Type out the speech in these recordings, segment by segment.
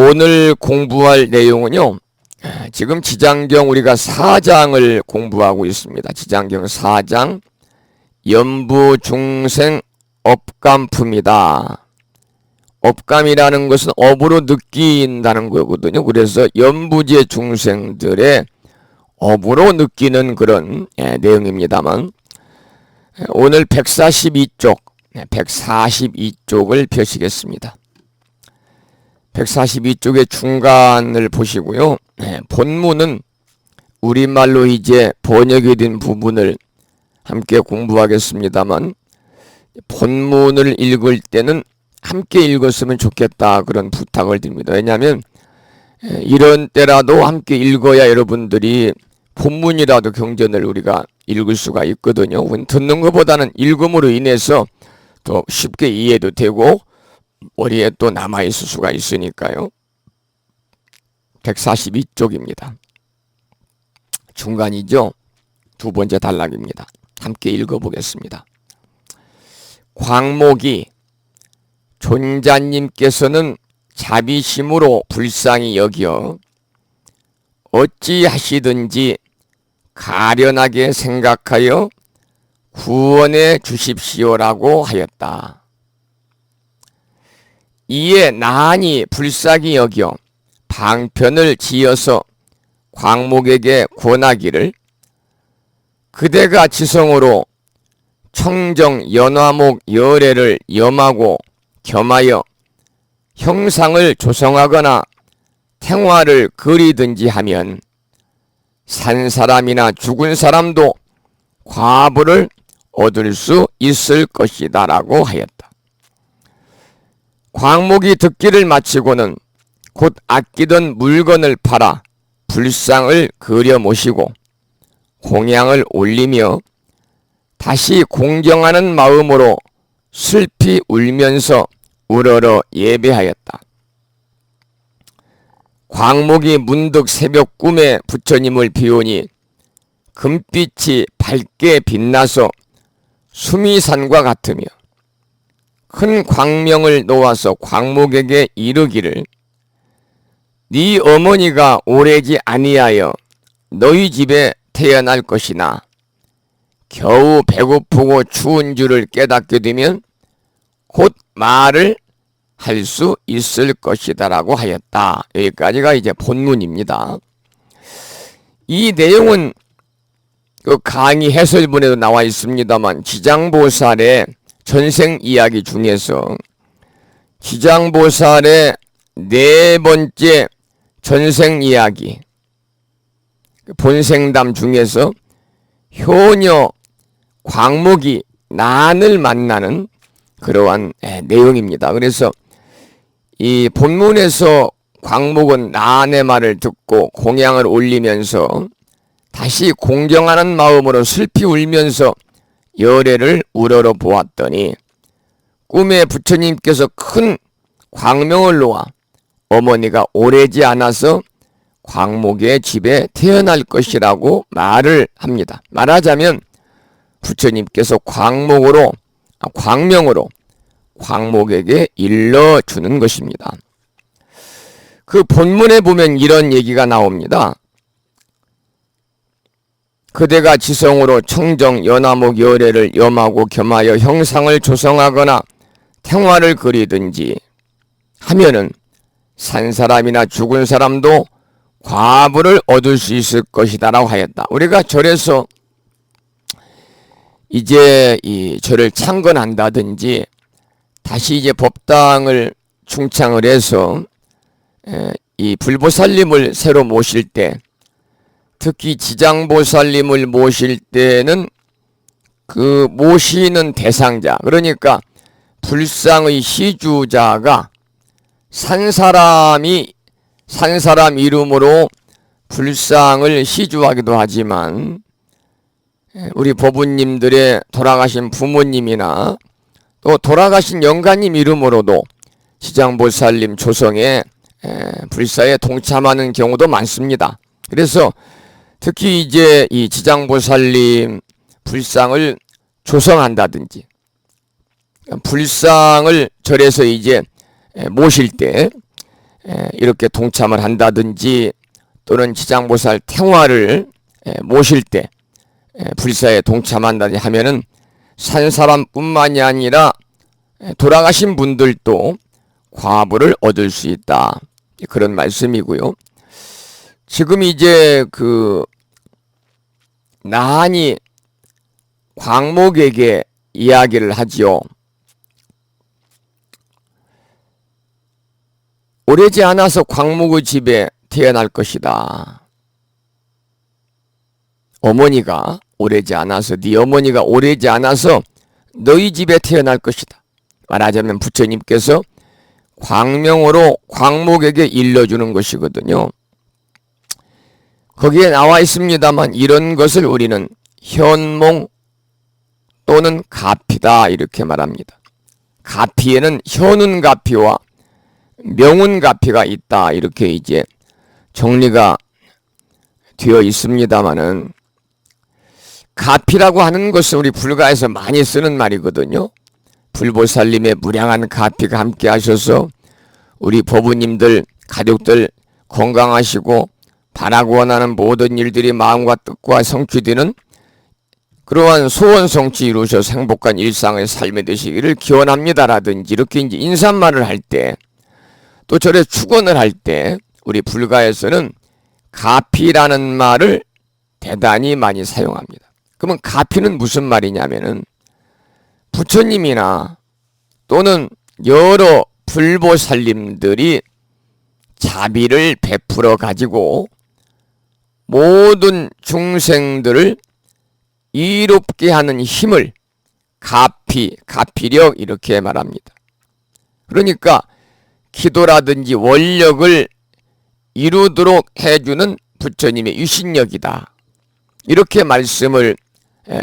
오늘 공부할 내용은요, 지금 지장경 우리가 4장을 공부하고 있습니다. 지장경 4장 염부중생 업감품이다. 업감이라는 것은 업으로 느낀다는 거거든요. 그래서 염부제 중생들의 업으로 느끼는 그런 내용입니다만, 오늘 142쪽을 펴시겠습니다. 142쪽의 중간을 보시고요. 본문은 우리말로 이제 번역이 된 부분을 함께 공부하겠습니다만, 본문을 읽을 때는 함께 읽었으면 좋겠다, 그런 부탁을 드립니다. 왜냐하면 이런 때라도 함께 읽어야 여러분들이 본문이라도 경전을 우리가 읽을 수가 있거든요. 듣는 것보다는 읽음으로 인해서 더 쉽게 이해도 되고 머리에 또 남아있을 수가 있으니까요. 142쪽입니다. 중간이죠. 두 번째 단락입니다. 함께 읽어보겠습니다. 광목이 존자님께서는 자비심으로 불쌍히 여겨 어찌하시든지 가련하게 생각하여 구원해 주십시오라고 하였다. 이에 나한이 불쌍히 여겨 방편을 지어서 광목에게 권하기를, 그대가 지성으로 청정 연화목 열애를 염하고 겸하여 형상을 조성하거나 태화를 그리든지 하면 산 사람이나 죽은 사람도 과부를 얻을 수 있을 것이다 라고 하였다. 광목이 듣기를 마치고는 곧 아끼던 물건을 팔아 불상을 그려 모시고 공양을 올리며 다시 공경하는 마음으로 슬피 울면서 우러러 예배하였다. 광목이 문득 새벽 꿈에 부처님을 비오니 금빛이 밝게 빛나서 수미산과 같으며 큰 광명을 놓아서 광목에게 이르기를, 네 어머니가 오래지 아니하여 너희 집에 태어날 것이나 겨우 배고프고 추운 줄을 깨닫게 되면 곧 말을 할 수 있을 것이다 라고 하였다. 여기까지가 이제 본문입니다. 이 내용은 그 강의 해설문에도 나와 있습니다만, 지장보살의 전생 이야기 중에서 지장보살의 네 번째 전생 이야기, 본생담 중에서 효녀 광목이 난을 만나는 그러한 내용입니다. 그래서 이 본문에서 광목은 난의 말을 듣고 공양을 올리면서 다시 공경하는 마음으로 슬피 울면서 열애를 우러러 보았더니 꿈에 부처님께서 큰 광명을 놓아 어머니가 오래지 않아서 광목의 집에 태어날 것이라고 말을 합니다. 말하자면 부처님께서 광명으로 광목에게 일러주는 것입니다. 그 본문에 보면 이런 얘기가 나옵니다. 그대가 지성으로 청정 연화목 열애를 염하고 겸하여 형상을 조성하거나 태화를 그리든지 하면은 산 사람이나 죽은 사람도 과부를 얻을 수 있을 것이다 라고 하였다. 우리가 절에서 이제 이 절을 창건한다든지 다시 이제 법당을 충창을 해서 이 불보살님을 새로 모실 때, 특히 지장보살님을 모실 때는 그 모시는 대상자, 그러니까 불상의 시주자가 산 사람 이름으로 불상을 시주하기도 하지만, 우리 법우님들의 돌아가신 부모님이나 또 돌아가신 영가님 이름으로도 지장보살님 조성에 불사에 동참하는 경우도 많습니다. 그래서 특히 이제 이 지장보살님 불상을 조성한다든지 불상을 절에서 이제 모실 때 이렇게 동참을 한다든지 또는 지장보살 탱화를 모실 때 불사에 동참한다든지 하면은 산 사람뿐만이 아니라 돌아가신 분들도 과부를 얻을 수 있다. 그런 말씀이고요. 지금 이제 나한이 광목에게 이야기를 하지요. 오래지 않아서 광목의 집에 태어날 것이다. 어머니가 오래지 않아서, 네 어머니가 오래지 않아서 너희 집에 태어날 것이다. 말하자면 부처님께서 광명으로 광목에게 일러주는 것이거든요. 거기에 나와 있습니다만 이런 것을 우리는 현몽 또는 가피다 이렇게 말합니다. 가피에는 현운가피와 명운가피가 있다 이렇게 이제 정리가 되어 있습니다마는, 가피라고 하는 것은 우리 불가에서 많이 쓰는 말이거든요. 불보살님의 무량한 가피가 함께 하셔서 우리 법우님들 가족들 건강하시고 바라고 원하는 모든 일들이 마음과 뜻과 성취되는 그러한 소원 성취 이루셔서 행복한 일상의 삶이 되시기를 기원합니다라든지 이렇게 이제 인사말을 할 때, 또 절에 축원을 할 때 우리 불가에서는 가피라는 말을 대단히 많이 사용합니다. 그러면 가피는 무슨 말이냐면은 부처님이나 또는 여러 불보살님들이 자비를 베풀어 가지고 모든 중생들을 이롭게 하는 힘을 가피력 이렇게 말합니다. 그러니까 기도라든지 원력을 이루도록 해주는 부처님의 유신력이다. 이렇게 말씀을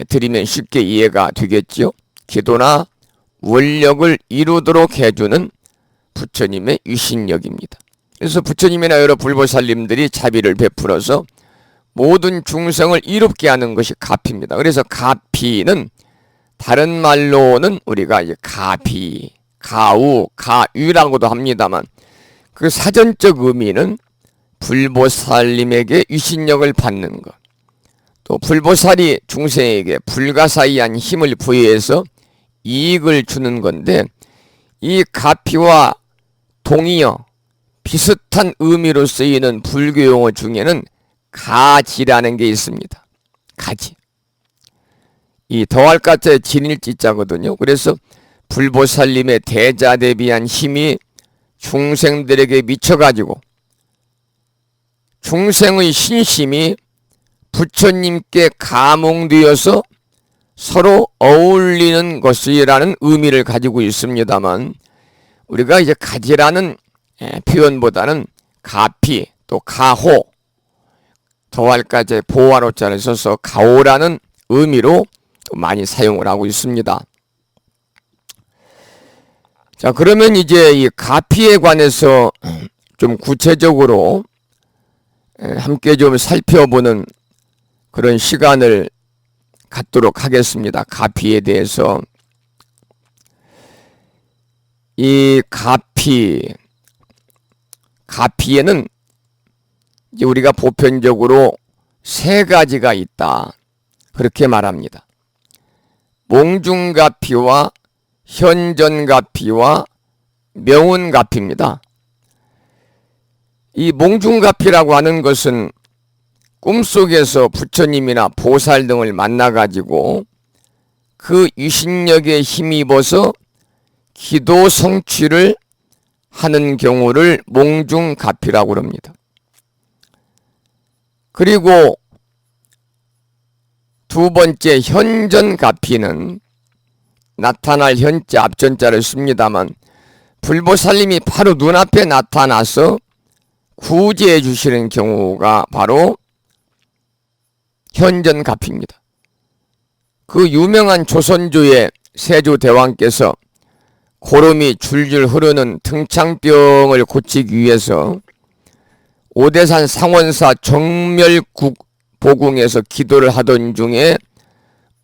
드리면 쉽게 이해가 되겠지요. 기도나 원력을 이루도록 해주는 부처님의 유신력입니다. 그래서 부처님이나 여러 불보살님들이 자비를 베풀어서 모든 중생을 이롭게 하는 것이 가피입니다. 그래서 가피는 다른 말로는 우리가 이제 가비, 가우, 가유라고도 합니다만 그 사전적 의미는 불보살님에게 유신력을 받는 것, 또 불보살이 중생에게 불가사의한 힘을 부여해서 이익을 주는 건데, 이 가피와 동의어 비슷한 의미로 쓰이는 불교 용어 중에는 가지라는 게 있습니다. 가지. 이 더할 가짜의 진일지자거든요. 그래서 불보살님의 대자대비한 힘이 중생들에게 미쳐가지고 중생의 신심이 부처님께 감응되어서 서로 어울리는 것이라는 의미를 가지고 있습니다만, 우리가 이제 가지라는 표현보다는 가피, 또 가호, 더할까지 보화로자를 써서 가호라는 의미로 많이 사용을 하고 있습니다. 자, 그러면 이제 이 가피에 관해서 좀 구체적으로 함께 좀 살펴보는 그런 시간을 갖도록 하겠습니다. 가피에 대해서. 이 가피에는 이제 우리가 보편적으로 세 가지가 있다, 그렇게 말합니다. 몽중가피와 현전가피와 명운가피입니다. 이 몽중가피라고 하는 것은 꿈속에서 부처님이나 보살 등을 만나가지고 그 유신력에 힘입어서 기도 성취를 하는 경우를 몽중가피라고 합니다. 그리고 두 번째 현전가피는 나타날 현자 앞전자를 씁니다만 불보살님이 바로 눈앞에 나타나서 구제해 주시는 경우가 바로 현전가피입니다. 그 유명한 조선조의 세조대왕께서 고름이 줄줄 흐르는 등창병을 고치기 위해서 오대산 상원사 정멸국 보궁에서 기도를 하던 중에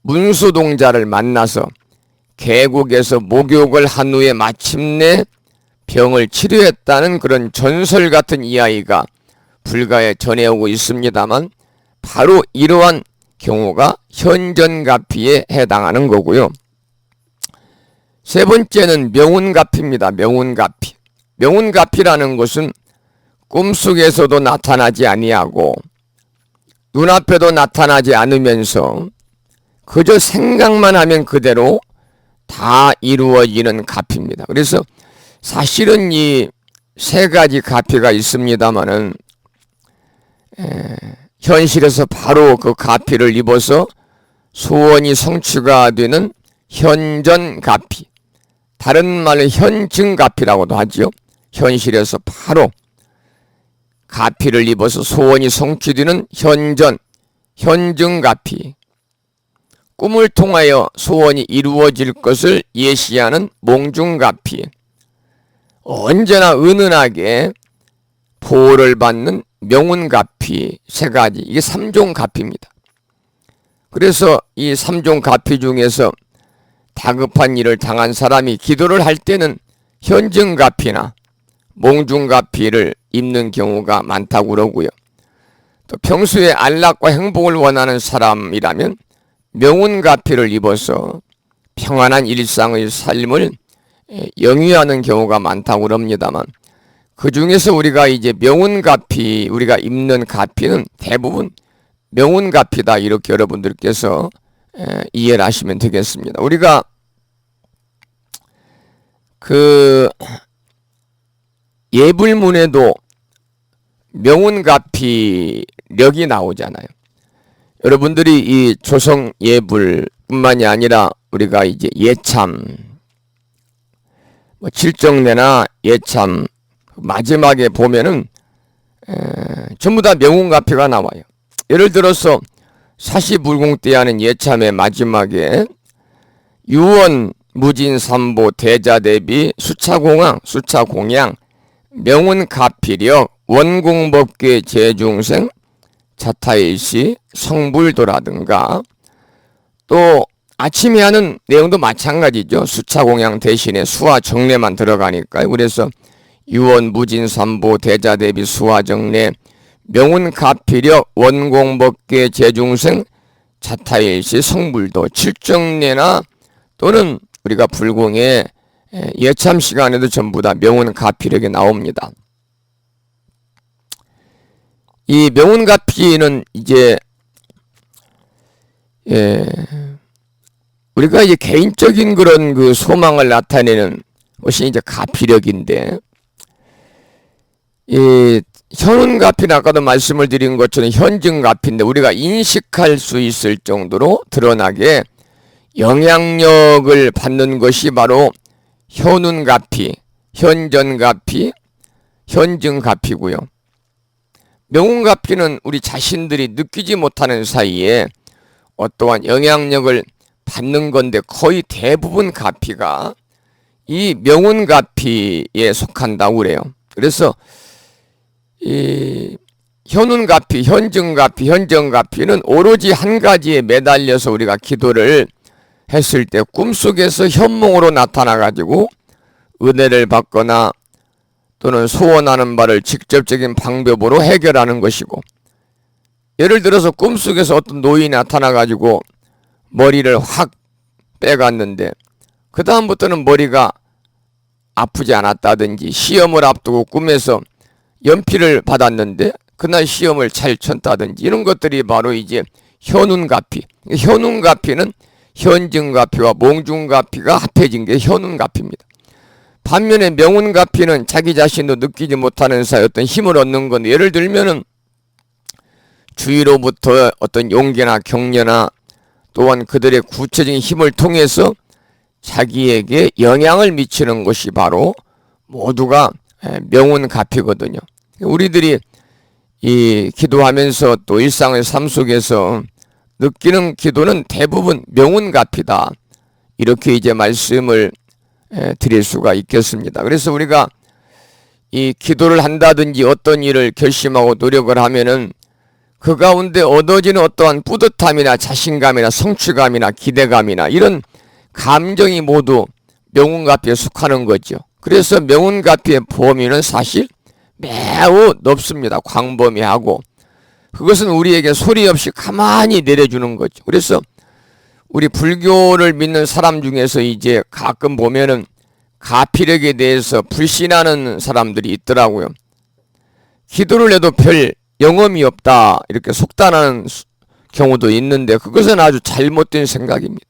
문수동자를 만나서 계곡에서 목욕을 한 후에 마침내 병을 치료했다는 그런 전설 같은 이야기가 불가에 전해오고 있습니다만 바로 이러한 경우가 현전가피에 해당하는 거고요. 세 번째는 명운가피입니다. 명운가피. 명운가피라는 것은 꿈속에서도 나타나지 아니하고 눈앞에도 나타나지 않으면서 그저 생각만 하면 그대로 다 이루어지는 가피입니다. 그래서 사실은 이 세 가지 가피가 있습니다만은 현실에서 바로 그 가피를 입어서 소원이 성취가 되는 현전가피, 다른 말로 현증가피라고도 하죠. 현실에서 바로 가피를 입어서 소원이 성취되는 현증가피, 꿈을 통하여 소원이 이루어질 것을 예시하는 몽중가피, 언제나 은은하게 보호를 받는 명운가피, 세 가지, 이게 3종 가피입니다. 그래서 이 3종 가피 중에서 다급한 일을 당한 사람이 기도를 할 때는 현증가피나 몽중가피를 입는 경우가 많다고 그러고요. 또 평소에 안락과 행복을 원하는 사람이라면 명운가피를 입어서 평안한 일상의 삶을 영위하는 경우가 많다고 그럽니다만 그 중에서 우리가 이제 명운가피, 우리가 입는 가피는 대부분 명운가피다, 이렇게 여러분들께서 이해를 하시면 되겠습니다. 우리가 그 예불문에도 명운가피력이 나오잖아요. 여러분들이 이 조성 예불뿐만이 아니라 우리가 이제 예참, 칠정례나 예참 마지막에 보면은 전부 다 명운가피가 나와요. 예를 들어서 사시불공 때 하는 예참의 마지막에 유원 무진삼보 대자대비 수차공양 명운가피력 원공법계 제중생 자타일시 성불도라든가, 또 아침에 하는 내용도 마찬가지죠. 수차공양 대신에 수화정례만 들어가니까요. 그래서 유원 무진삼보 대자대비 수화정례 명운가피력 원공법계 제중생 자타일시 성불도, 칠정례나 또는 우리가 불공의 예참 시간에도 전부 다 명운가피력이 나옵니다. 이 명운가피는 이제 우리가 이제 개인적인 그런 그 소망을 나타내는 것이 이제 가피력인데, 이 현운가피는 아까도 말씀을 드린 것처럼 현증가피인데 우리가 인식할 수 있을 정도로 드러나게 영향력을 받는 것이 바로 현운가피, 현전가피, 현증가피고요. 명운가피는 우리 자신들이 느끼지 못하는 사이에 어떠한 영향력을 받는 건데 거의 대부분 가피가 이 명운가피에 속한다고 그래요. 그래서 이 현운가피, 현증가피, 현정가피는 오로지 한 가지에 매달려서 우리가 기도를 했을 때 꿈속에서 현몽으로 나타나가지고 은혜를 받거나 또는 소원하는 바를 직접적인 방법으로 해결하는 것이고, 예를 들어서 꿈속에서 어떤 노인이 나타나가지고 머리를 확 빼갔는데 그 다음부터는 머리가 아프지 않았다든지, 시험을 앞두고 꿈에서 연필을 받았는데 그날 시험을 잘 쳤다든지, 이런 것들이 바로 이제 현운가피. 현운가피는 현증가피와 몽중가피가 합해진 게 현운가피입니다. 반면에 명운가피는 자기 자신도 느끼지 못하는 사이 어떤 힘을 얻는 건데, 예를 들면은 주위로부터 어떤 용기나 격려나 또한 그들의 구체적인 힘을 통해서 자기에게 영향을 미치는 것이 바로 모두가 명운가피거든요. 우리들이 이 기도하면서 또 일상의 삶 속에서 느끼는 기도는 대부분 명운가피다, 이렇게 이제 말씀을 드릴 수가 있겠습니다. 그래서 우리가 이 기도를 한다든지 어떤 일을 결심하고 노력을 하면은 그 가운데 얻어지는 어떠한 뿌듯함이나 자신감이나 성취감이나 기대감이나 이런 감정이 모두 명운가피에 속하는 거죠. 그래서 명운가피의 범위는 사실 매우 높습니다. 광범위하고 그것은 우리에게 소리 없이 가만히 내려주는 거죠. 그래서 우리 불교를 믿는 사람 중에서 이제 가끔 보면은 가피력에 대해서 불신하는 사람들이 있더라고요. 기도를 해도 별 영험이 없다 이렇게 속단하는 경우도 있는데 그것은 아주 잘못된 생각입니다.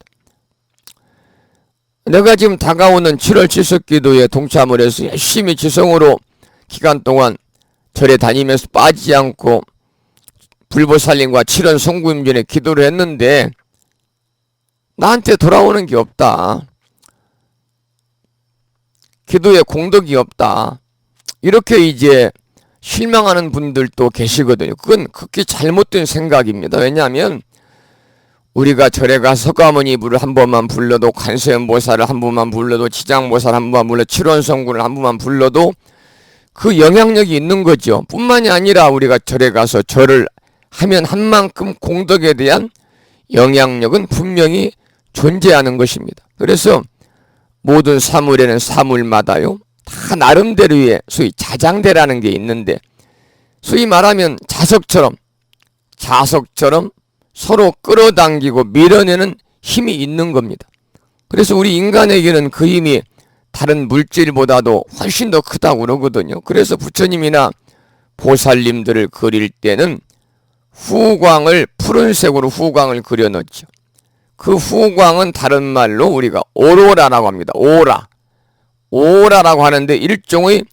내가 지금 다가오는 7월 칠석기도에 동참을 해서 열심히 지성으로 기간 동안 절에 다니면서 빠지지 않고 불보살님과 7원 성구임전에 기도를 했는데 나한테 돌아오는 게 없다. 기도에 공덕이 없다. 이렇게 이제 실망하는 분들도 계시거든요. 그건 극히 잘못된 생각입니다. 왜냐하면 우리가 절에 가서 석가모니불을 한 번만 불러도 관세음보살을 한 번만 불러도 지장보살 한 번만 불러도 7원 성군을 한 번만 불러도 그 영향력이 있는 거죠. 뿐만이 아니라 우리가 절에 가서 절을 하면 한 만큼 공덕에 대한 영향력은 분명히 존재하는 것입니다. 그래서 모든 사물에는 사물마다요 다 나름대로의 소위 자장대라는 게 있는데 소위 말하면 자석처럼 서로 끌어당기고 밀어내는 힘이 있는 겁니다. 그래서 우리 인간에게는 그 힘이 다른 물질보다도 훨씬 더 크다고 그러거든요. 그래서 부처님이나 보살님들을 그릴 때는 후광을 푸른색으로 후광을 그려놓죠. 그 후광은 다른 말로 우리가 오로라라고 합니다. 오라라고 하는데 일종의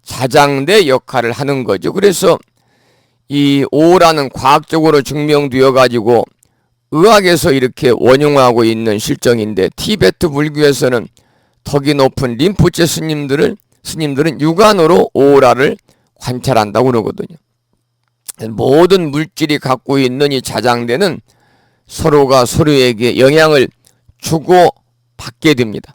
자장대 역할을 하는 거죠. 그래서 이 오라는 과학적으로 증명되어 가지고 의학에서 이렇게 원용하고 있는 실정인데 티베트 불교에서는 덕이 높은 림포체 스님들은 육안으로 오라를 관찰한다고 그러거든요. 모든 물질이 갖고 있는 이 자장대는 서로가 서로에게 영향을 주고 받게 됩니다.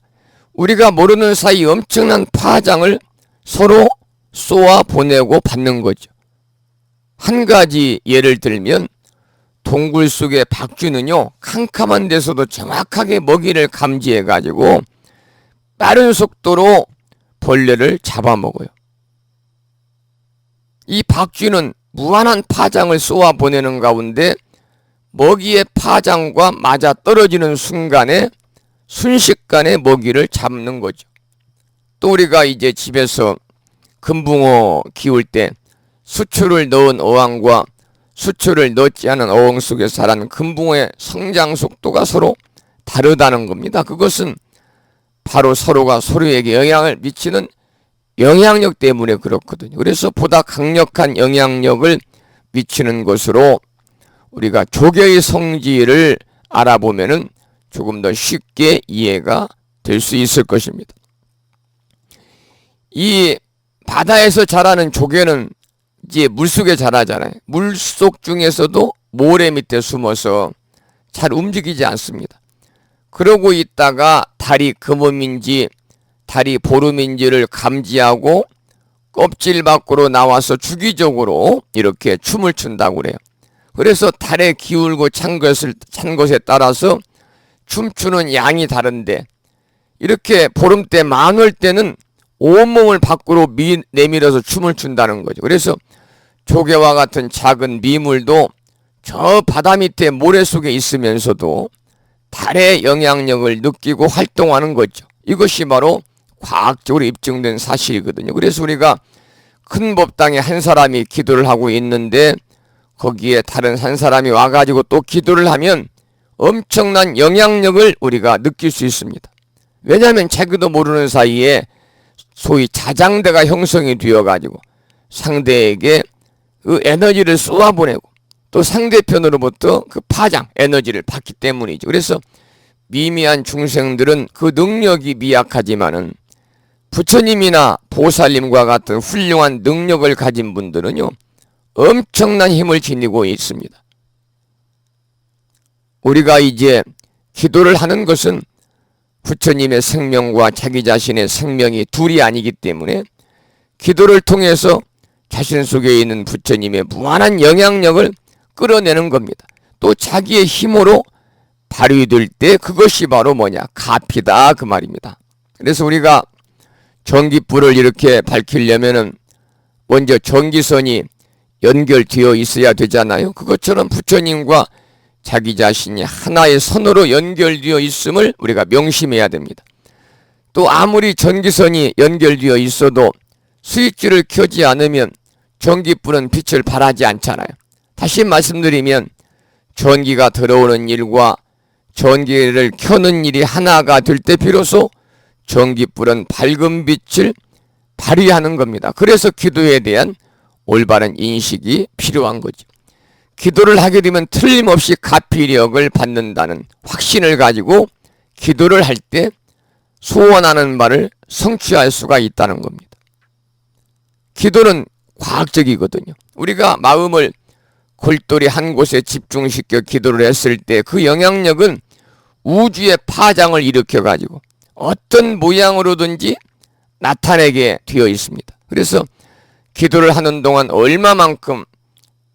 우리가 모르는 사이 엄청난 파장을 서로 쏘아 보내고 받는 거죠. 한 가지 예를 들면 동굴 속의 박쥐는요 캄캄한 데서도 정확하게 먹이를 감지해 가지고 빠른 속도로 벌레를 잡아먹어요. 이 박쥐는 무한한 파장을 쏘아 보내는 가운데 먹이의 파장과 맞아 떨어지는 순간에 순식간에 먹이를 잡는 거죠. 또 우리가 이제 집에서 금붕어 키울 때 수초를 넣은 어항과 수초를 넣지 않은 어항 속에 자란 금붕어의 성장 속도가 서로 다르다는 겁니다. 그것은 바로 서로가 서로에게 영향을 미치는 영향력 때문에 그렇거든요. 그래서 보다 강력한 영향력을 미치는 것으로 우리가 조개의 성질을 알아보면은 조금 더 쉽게 이해가 될 수 있을 것입니다. 이 바다에서 자라는 조개는 이제 물속에 자라잖아요. 물속 중에서도 모래 밑에 숨어서 잘 움직이지 않습니다. 그러고 있다가 달이 금음인지 달이 보름인지를 감지하고 껍질 밖으로 나와서 주기적으로 이렇게 춤을 춘다고 그래요. 그래서 달에 기울고 찬 것에 따라서 춤추는 양이 다른데 이렇게 보름 때 만월 때는 온몸을 밖으로 내밀어서 춤을 춘다는 거죠. 그래서 조개와 같은 작은 미물도 저 바다 밑에 모래 속에 있으면서도 달의 영향력을 느끼고 활동하는 거죠. 이것이 바로 과학적으로 입증된 사실이거든요. 그래서 우리가 큰 법당에 한 사람이 기도를 하고 있는데 거기에 다른 한 사람이 와가지고 또 기도를 하면 엄청난 영향력을 우리가 느낄 수 있습니다. 왜냐하면 자기도 모르는 사이에 소위 자장대가 형성이 되어가지고 상대에게 그 에너지를 쏘아보내고 또 상대편으로부터 그 파장, 에너지를 받기 때문이죠. 그래서 미미한 중생들은 그 능력이 미약하지만은 부처님이나 보살님과 같은 훌륭한 능력을 가진 분들은요 엄청난 힘을 지니고 있습니다. 우리가 이제 기도를 하는 것은 부처님의 생명과 자기 자신의 생명이 둘이 아니기 때문에 기도를 통해서 자신 속에 있는 부처님의 무한한 영향력을 끌어내는 겁니다. 또 자기의 힘으로 발휘될 때 그것이 바로 뭐냐? 가피다 그 말입니다. 그래서 우리가 전기불을 이렇게 밝히려면은 먼저 전기선이 연결되어 있어야 되잖아요. 그것처럼 부처님과 자기 자신이 하나의 선으로 연결되어 있음을 우리가 명심해야 됩니다. 또 아무리 전기선이 연결되어 있어도 스위치를 켜지 않으면 전기불은 빛을 발하지 않잖아요. 다시 말씀드리면 전기가 들어오는 일과 전기를 켜는 일이 하나가 될 때 비로소 전기불은 밝은 빛을 발휘하는 겁니다. 그래서 기도에 대한 올바른 인식이 필요한 거죠. 기도를 하게 되면 틀림없이 가피력을 받는다는 확신을 가지고 기도를 할 때 소원하는 바를 성취할 수가 있다는 겁니다. 기도는 과학적이거든요. 우리가 마음을 골똘히 한 곳에 집중시켜 기도를 했을 때 그 영향력은 우주의 파장을 일으켜 가지고 어떤 모양으로든지 나타내게 되어 있습니다. 그래서 기도를 하는 동안 얼마만큼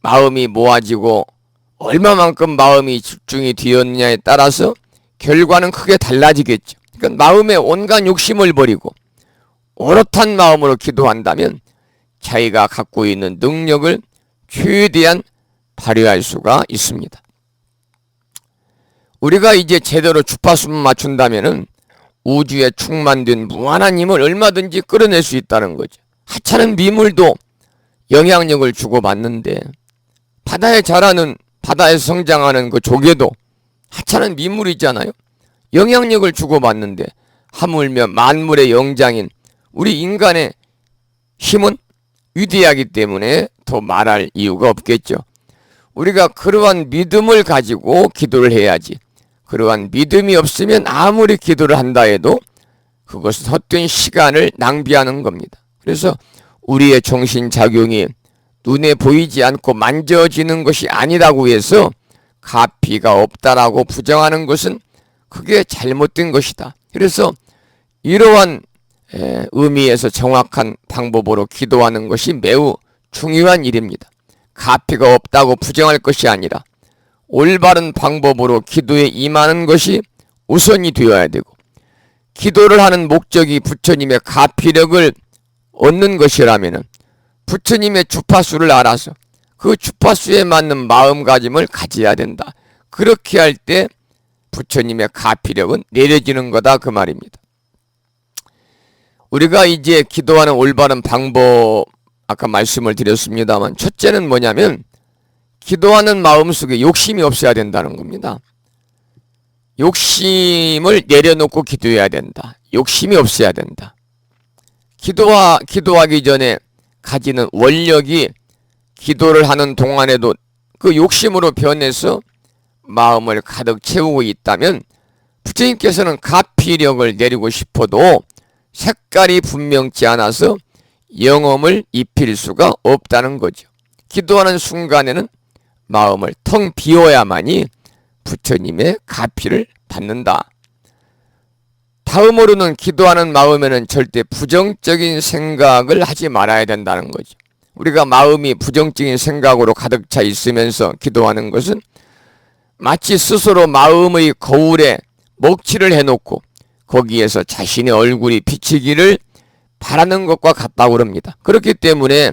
마음이 모아지고 얼마만큼 마음이 집중이 되었느냐에 따라서 결과는 크게 달라지겠죠. 그러니까 마음의 온갖 욕심을 버리고 오롯한 마음으로 기도한다면 자기가 갖고 있는 능력을 최대한 발휘할 수가 있습니다. 우리가 이제 제대로 주파수만 맞춘다면은 우주에 충만된 무한한 힘을 얼마든지 끌어낼 수 있다는 거죠. 하찮은 미물도 영향력을 주고받는데 바다에 자라는, 바다에서 성장하는 그 조개도 하찮은 미물이잖아요. 영향력을 주고받는데 하물며 만물의 영장인 우리 인간의 힘은 위대하기 때문에 더 말할 이유가 없겠죠. 우리가 그러한 믿음을 가지고 기도를 해야지. 그러한 믿음이 없으면 아무리 기도를 한다 해도 그것은 헛된 시간을 낭비하는 겁니다. 그래서 우리의 정신작용이 눈에 보이지 않고 만져지는 것이 아니라고 해서 가피가 없다라고 부정하는 것은 그게 잘못된 것이다. 그래서 이러한 의미에서 정확한 방법으로 기도하는 것이 매우 중요한 일입니다. 가피가 없다고 부정할 것이 아니라 올바른 방법으로 기도에 임하는 것이 우선이 되어야 되고, 기도를 하는 목적이 부처님의 가피력을 얻는 것이라면 부처님의 주파수를 알아서 그 주파수에 맞는 마음가짐을 가져야 된다. 그렇게 할 때 부처님의 가피력은 내려지는 거다, 그 말입니다. 우리가 이제 기도하는 올바른 방법, 아까 말씀을 드렸습니다만, 첫째는 뭐냐면 기도하는 마음속에 욕심이 없어야 된다는 겁니다. 욕심을 내려놓고 기도해야 된다. 욕심이 없어야 된다. 기도하기 전에 가지는 원력이 기도를 하는 동안에도 그 욕심으로 변해서 마음을 가득 채우고 있다면 부처님께서는 가피력을 내리고 싶어도 색깔이 분명치 않아서 영험을 입힐 수가 없다는 거죠. 기도하는 순간에는 마음을 텅 비워야만이 부처님의 가피를 받는다. 다음으로는 기도하는 마음에는 절대 부정적인 생각을 하지 말아야 된다는 거죠. 우리가 마음이 부정적인 생각으로 가득 차 있으면서 기도하는 것은 마치 스스로 마음의 거울에 먹칠을 해놓고 거기에서 자신의 얼굴이 비치기를 바라는 것과 같다고 합니다. 그렇기 때문에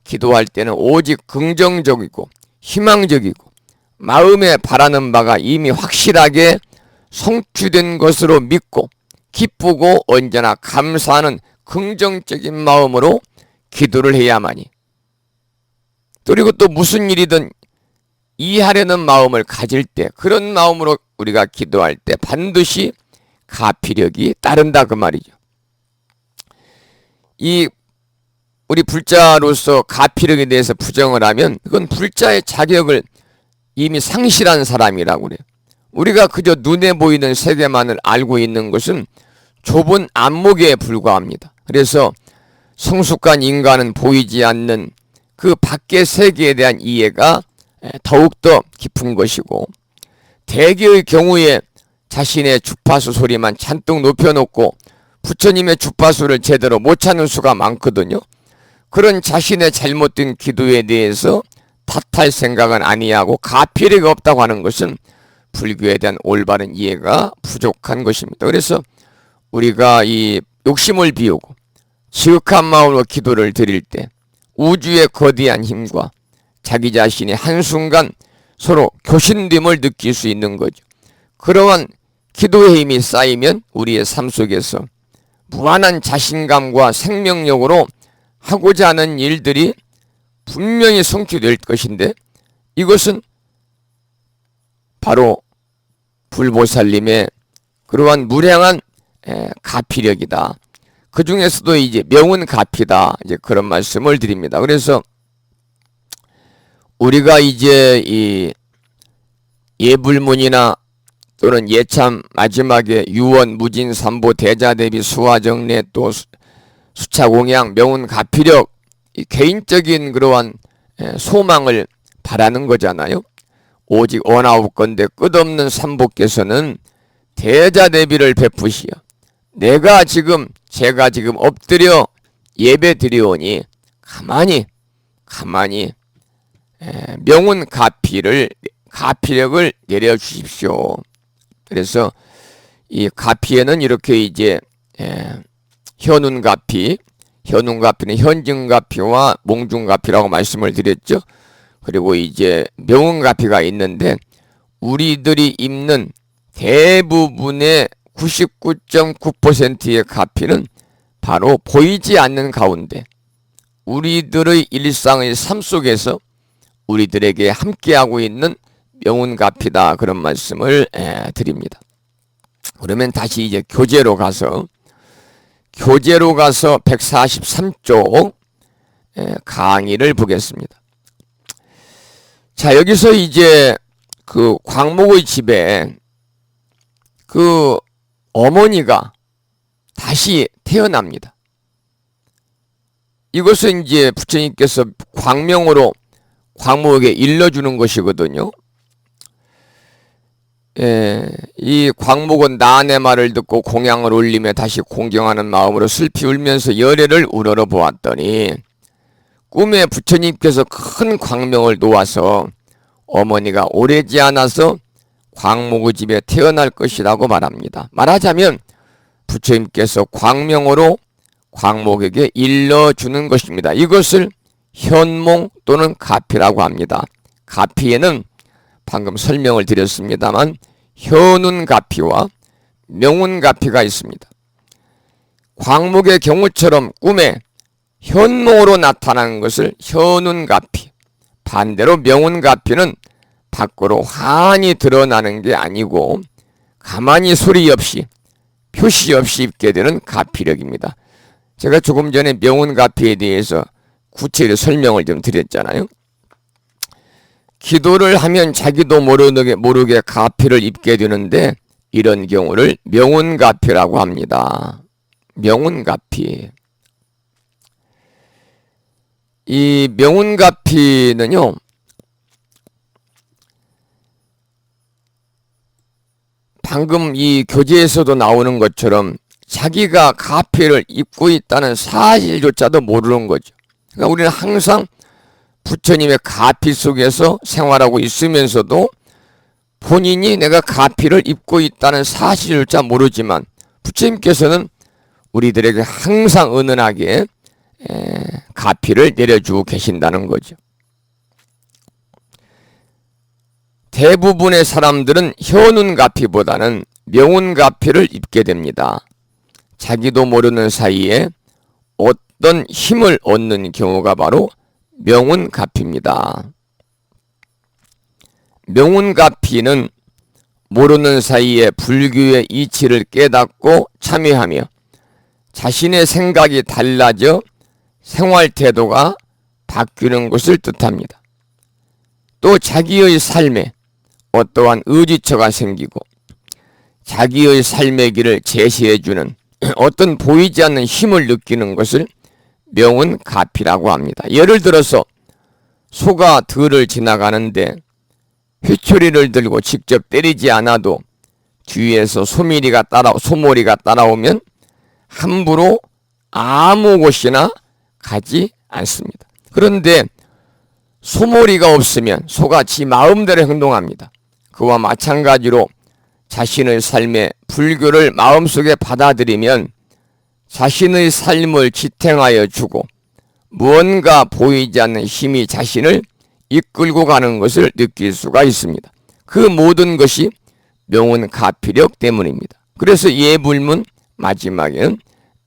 기도할 때는 오직 긍정적이고 희망적이고 마음에 바라는 바가 이미 확실하게 성취된 것으로 믿고 기쁘고 언제나 감사하는 긍정적인 마음으로 기도를 해야만이, 그리고 또 무슨 일이든 이해하려는 마음을 가질 때, 그런 마음으로 우리가 기도할 때 반드시 가피력이 따른다, 그 말이죠. 우리 불자로서 가피력에 대해서 부정을 하면 그건 불자의 자격을 이미 상실한 사람이라고 그래요. 우리가 그저 눈에 보이는 세계만을 알고 있는 것은 좁은 안목에 불과합니다. 그래서 성숙한 인간은 보이지 않는 그 밖의 세계에 대한 이해가 더욱더 깊은 것이고, 대개의 경우에 자신의 주파수 소리만 잔뜩 높여놓고 부처님의 주파수를 제대로 못 찾는 수가 많거든요. 그런 자신의 잘못된 기도에 대해서 탓할 생각은 아니하고 가피력이 없다고 하는 것은 불교에 대한 올바른 이해가 부족한 것입니다. 그래서 우리가 이 욕심을 비우고 지극한 마음으로 기도를 드릴 때 우주의 거대한 힘과 자기 자신이 한순간 서로 교신됨을 느낄 수 있는 거죠. 그러한 기도의 힘이 쌓이면 우리의 삶 속에서 무한한 자신감과 생명력으로 하고자 하는 일들이 분명히 성취될 것인데, 이것은 바로 불보살님의 그러한 무량한 가피력이다. 그 중에서도 이제 명운가피다. 이제 그런 말씀을 드립니다. 그래서 우리가 이제 이 예불문이나 또는 예참 마지막에 유원, 무진, 삼보, 대자대비, 수화정례, 또 수차공양, 명운가피력, 개인적인 그러한 소망을 바라는 거잖아요. 오직 원하옵건대 끝없는 삼보께서는 대자대비를 베푸시어 제가 지금 엎드려 예배 드리오니 가만히 가피력을 내려주십시오. 그래서 이 가피에는 이렇게 이제 현운가피는 현증가피와 몽중가피라고 말씀을 드렸죠. 그리고 이제 명운가피가 있는데, 우리들이 입는 대부분의 99.9%의 가피는 바로 보이지 않는 가운데 우리들의 일상의 삶 속에서 우리들에게 함께하고 있는 명운가피다. 그런 말씀을 드립니다. 그러면 다시 이제 교재로 가서 143쪽 강의를 보겠습니다. 자, 여기서 이제 그 광목의 집에 그 어머니가 다시 태어납니다. 이것은 이제 부처님께서 광명으로 광목에게 일러주는 것이거든요. 이 광목은 나의 말을 듣고 공양을 올리며 다시 공경하는 마음으로 슬피 울면서 열애를 우러러 보았더니 꿈에 부처님께서 큰 광명을 놓아서 어머니가 오래지 않아서 광목의 집에 태어날 것이라고 말합니다. 말하자면 부처님께서 광명으로 광목에게 일러주는 것입니다. 이것을 현몽 또는 가피라고 합니다. 가피에는 방금 설명을 드렸습니다만 현운가피와 명운가피가 있습니다. 광목의 경우처럼 꿈에 현몽으로 나타나는 것을 현운가피, 반대로 명운가피는 밖으로 환히 드러나는 게 아니고 가만히 소리 없이 표시 없이 입게 되는 가피력입니다. 제가 조금 전에 명운가피에 대해서 구체적으로 설명을 좀 드렸잖아요. 기도를 하면 자기도 모르게 가피를 입게 되는데, 이런 경우를 명운가피라고 합니다. 명운가피. 이 명운가피는요, 방금 이 교재에서도 나오는 것처럼 자기가 가피를 입고 있다는 사실조차도 모르는 거죠. 그러니까 우리는 항상 부처님의 가피 속에서 생활하고 있으면서도 본인이 내가 가피를 입고 있다는 사실조차 모르지만 부처님께서는 우리들에게 항상 은은하게 가피를 내려주고 계신다는 거죠. 대부분의 사람들은 현운가피보다는 명운가피를 입게 됩니다. 자기도 모르는 사이에 어떤 힘을 얻는 경우가 바로 명운가피입니다. 명운가피는 모르는 사이에 불교의 이치를 깨닫고 참여하며 자신의 생각이 달라져 생활 태도가 바뀌는 것을 뜻합니다. 또 자기의 삶에 어떠한 의지처가 생기고 자기의 삶의 길을 제시해주는 어떤 보이지 않는 힘을 느끼는 것을 명운가피라고 합니다. 예를 들어서 소가 들을 지나가는데 휘초리를 들고 직접 때리지 않아도 뒤에서 소머리가 따라오면 함부로 아무 곳이나 가지 않습니다. 그런데 소머리가 없으면 소가 지 마음대로 행동합니다. 그와 마찬가지로 자신의 삶에 불교를 마음속에 받아들이면 자신의 삶을 지탱하여 주고 무언가 보이지 않는 힘이 자신을 이끌고 가는 것을 느낄 수가 있습니다. 그 모든 것이 명운가피력 때문입니다. 그래서 예불문 마지막에는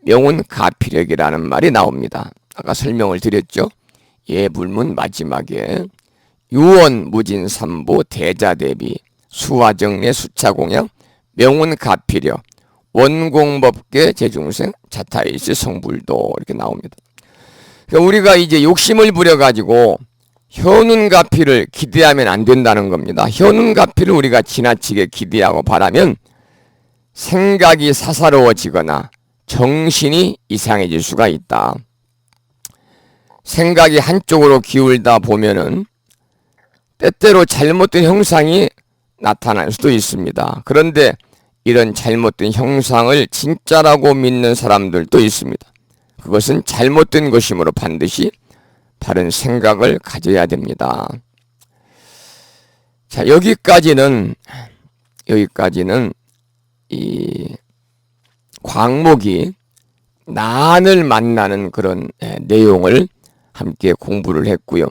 명운가피력이라는 말이 나옵니다. 아까 설명을 드렸죠. 예불문 마지막에 유언무진삼보 대자대비 수화정례 수차공양 명운가피력 원공법계 재중생 자타이시 성불도 이렇게 나옵니다. 그러니까 우리가 이제 욕심을 부려가지고 현운가피를 기대하면 안 된다는 겁니다. 현운가피를 우리가 지나치게 기대하고 바라면 생각이 사사로워지거나 정신이 이상해질 수가 있다. 생각이 한쪽으로 기울다 보면은 때때로 잘못된 형상이 나타날 수도 있습니다. 그런데 이런 잘못된 형상을 진짜라고 믿는 사람들도 있습니다. 그것은 잘못된 것이므로 반드시 바른 생각을 가져야 됩니다. 자, 여기까지는 이 광목이 난을 만나는 그런 내용을 함께 공부를 했고요.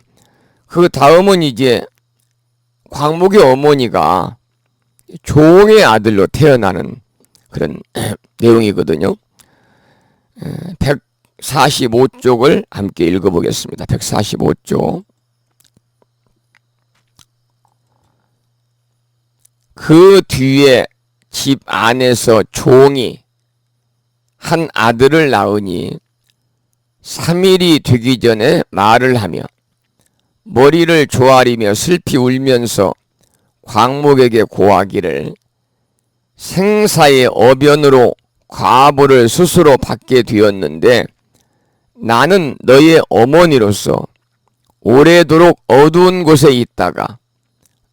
그 다음은 이제 광목의 어머니가 종의 아들로 태어나는 그런 내용이거든요. 145쪽을 함께 읽어보겠습니다. 145쪽. 그 뒤에 집 안에서 종이 한 아들을 낳으니 3일이 되기 전에 말을 하며 머리를 조아리며 슬피 울면서 광목에게 고하기를 생사의 어변으로 과보를 스스로 받게 되었는데 나는 너의 어머니로서 오래도록 어두운 곳에 있다가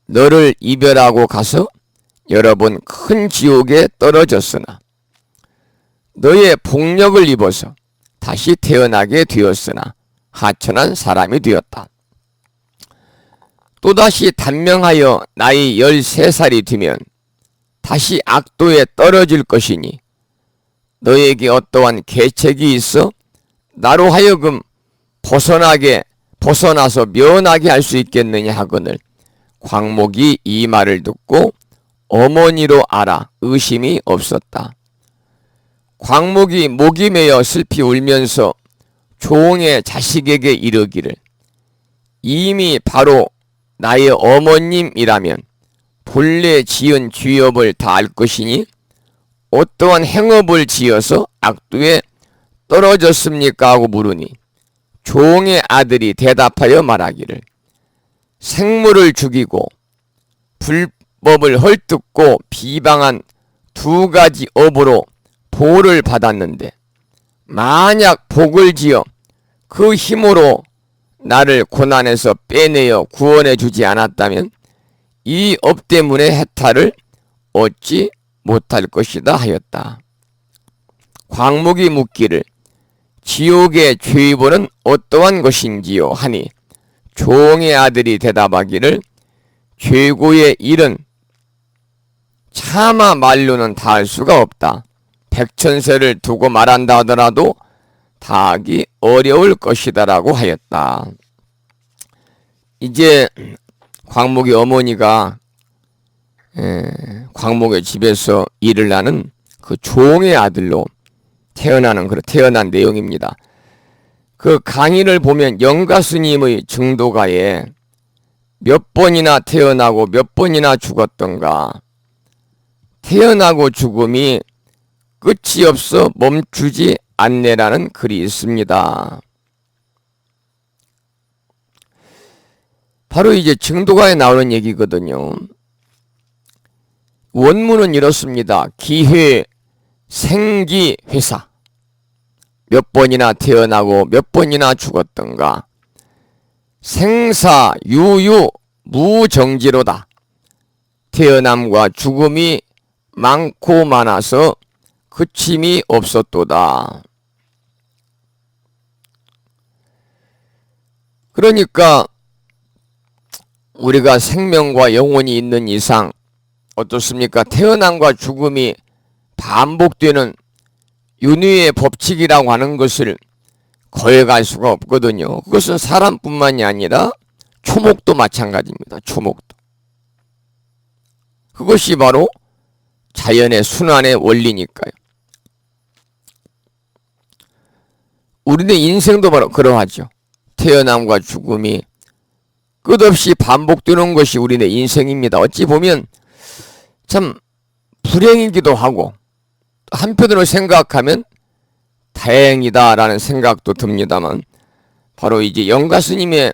너를 이별하고 가서 여러 번 큰 지옥에 떨어졌으나 너의 폭력을 입어서 다시 태어나게 되었으나 하천한 사람이 되었다. 또다시 단명하여 나이 13살이 되면 다시 악도에 떨어질 것이니 너에게 어떠한 계책이 있어 나로 하여금 벗어나서 면하게 할 수 있겠느냐 하거늘 광목이 이 말을 듣고 어머니로 알아 의심이 없었다. 광목이 목이 메어 슬피 울면서 종의 자식에게 이르기를 이미 바로 나의 어머님이라면 본래 지은 죄업을 다 알 것이니 어떠한 행업을 지어서 악도에 떨어졌습니까? 하고 물으니 종의 아들이 대답하여 말하기를 생물을 죽이고 불법을 헐뜯고 비방한 2가지 업으로 보를 받았는데 만약 복을 지어 그 힘으로 나를 고난에서 빼내어 구원해 주지 않았다면 이 업 때문에 해탈을 얻지 못할 것이다 하였다. 광목이 묻기를 지옥의 죄의벌은 어떠한 것인지요 하니 종의 아들이 대답하기를 죄고의 일은 차마 말로는 다할 수가 없다. 백천세를 두고 말한다 하더라도 다하기 어려울 것이다라고 하였다. 이제 광목의 어머니가 광목의 집에서 일을 하는 그 종의 아들로 태어난 내용입니다. 그 강의를 보면 영가스님의 증도가에 몇 번이나 태어나고 몇 번이나 죽었던가 태어나고 죽음이 끝이 없어 멈추지 않네라는 글이 있습니다. 바로 이제 증도가에 나오는 얘기거든요. 원문은 이렇습니다. 기회, 생기, 회사. 몇 번이나 태어나고 몇 번이나 죽었던가. 생사, 유유, 무정지로다. 태어남과 죽음이 많고 많아서 그침이 없었도다. 그러니까 우리가 생명과 영혼이 있는 이상 어떻습니까? 태어남과 죽음이 반복되는 윤회의 법칙이라고 하는 것을 거역할 수가 없거든요. 그것은 사람뿐만이 아니라 초목도 마찬가지입니다. 초목도. 그것이 바로 자연의 순환의 원리니까요. 우리의 인생도 바로 그러하죠. 태어남과 죽음이 끝없이 반복되는 것이 우리의 인생입니다. 어찌 보면 참 불행이기도 하고 한편으로 생각하면 다행이다라는 생각도 듭니다만 바로 이제 영가 스님의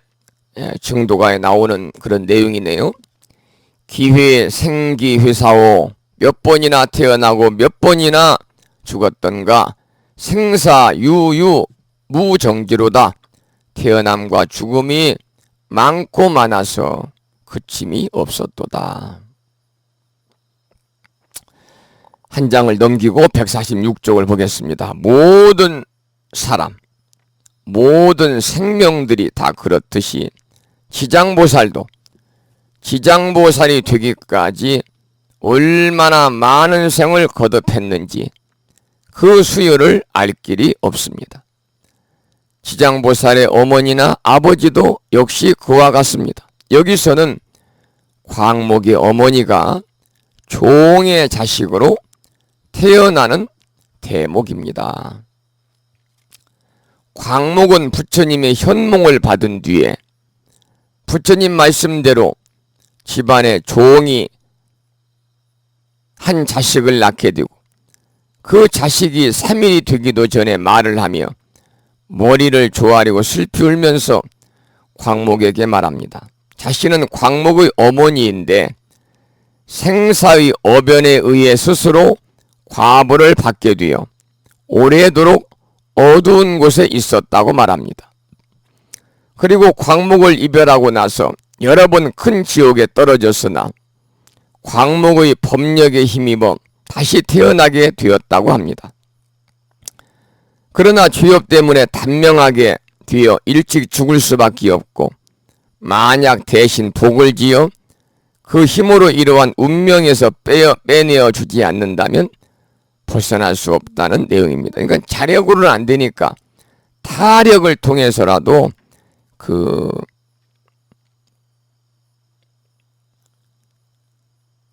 증도가에 나오는 그런 내용이네요. 기회 생기회사오 몇 번이나 태어나고 몇 번이나 죽었던가 생사유유 무정지로다. 태어남과 죽음이 많고 많아서 그침이 없었도다. 한 장을 넘기고 146쪽을 보겠습니다. 모든 사람, 모든 생명들이 다 그렇듯이 지장보살도 지장보살이 되기까지 얼마나 많은 생을 거듭했는지 그 수요를 알 길이 없습니다. 지장보살의 어머니나 아버지도 역시 그와 같습니다. 여기서는 광목의 어머니가 종의 자식으로 태어나는 대목입니다. 광목은 부처님의 현몽을 받은 뒤에 부처님 말씀대로 집안의 종이 한 자식을 낳게 되고 그 자식이 3일이 되기도 전에 말을 하며 머리를 조아리고 슬피 울면서 광목에게 말합니다. 자신은 광목의 어머니인데 생사의 어변에 의해 스스로 과보를 받게 되어 오래도록 어두운 곳에 있었다고 말합니다. 그리고 광목을 이별하고 나서 여러 번 큰 지옥에 떨어졌으나 광목의 법력에 힘입어 다시 태어나게 되었다고 합니다. 그러나 죄업 때문에 단명하게 되어 일찍 죽을 수밖에 없고 만약 대신 복을 지어 그 힘으로 이러한 운명에서 빼내어 주지 않는다면 벗어날 수 없다는 내용입니다. 그러니까 자력으로는 안 되니까 타력을 통해서라도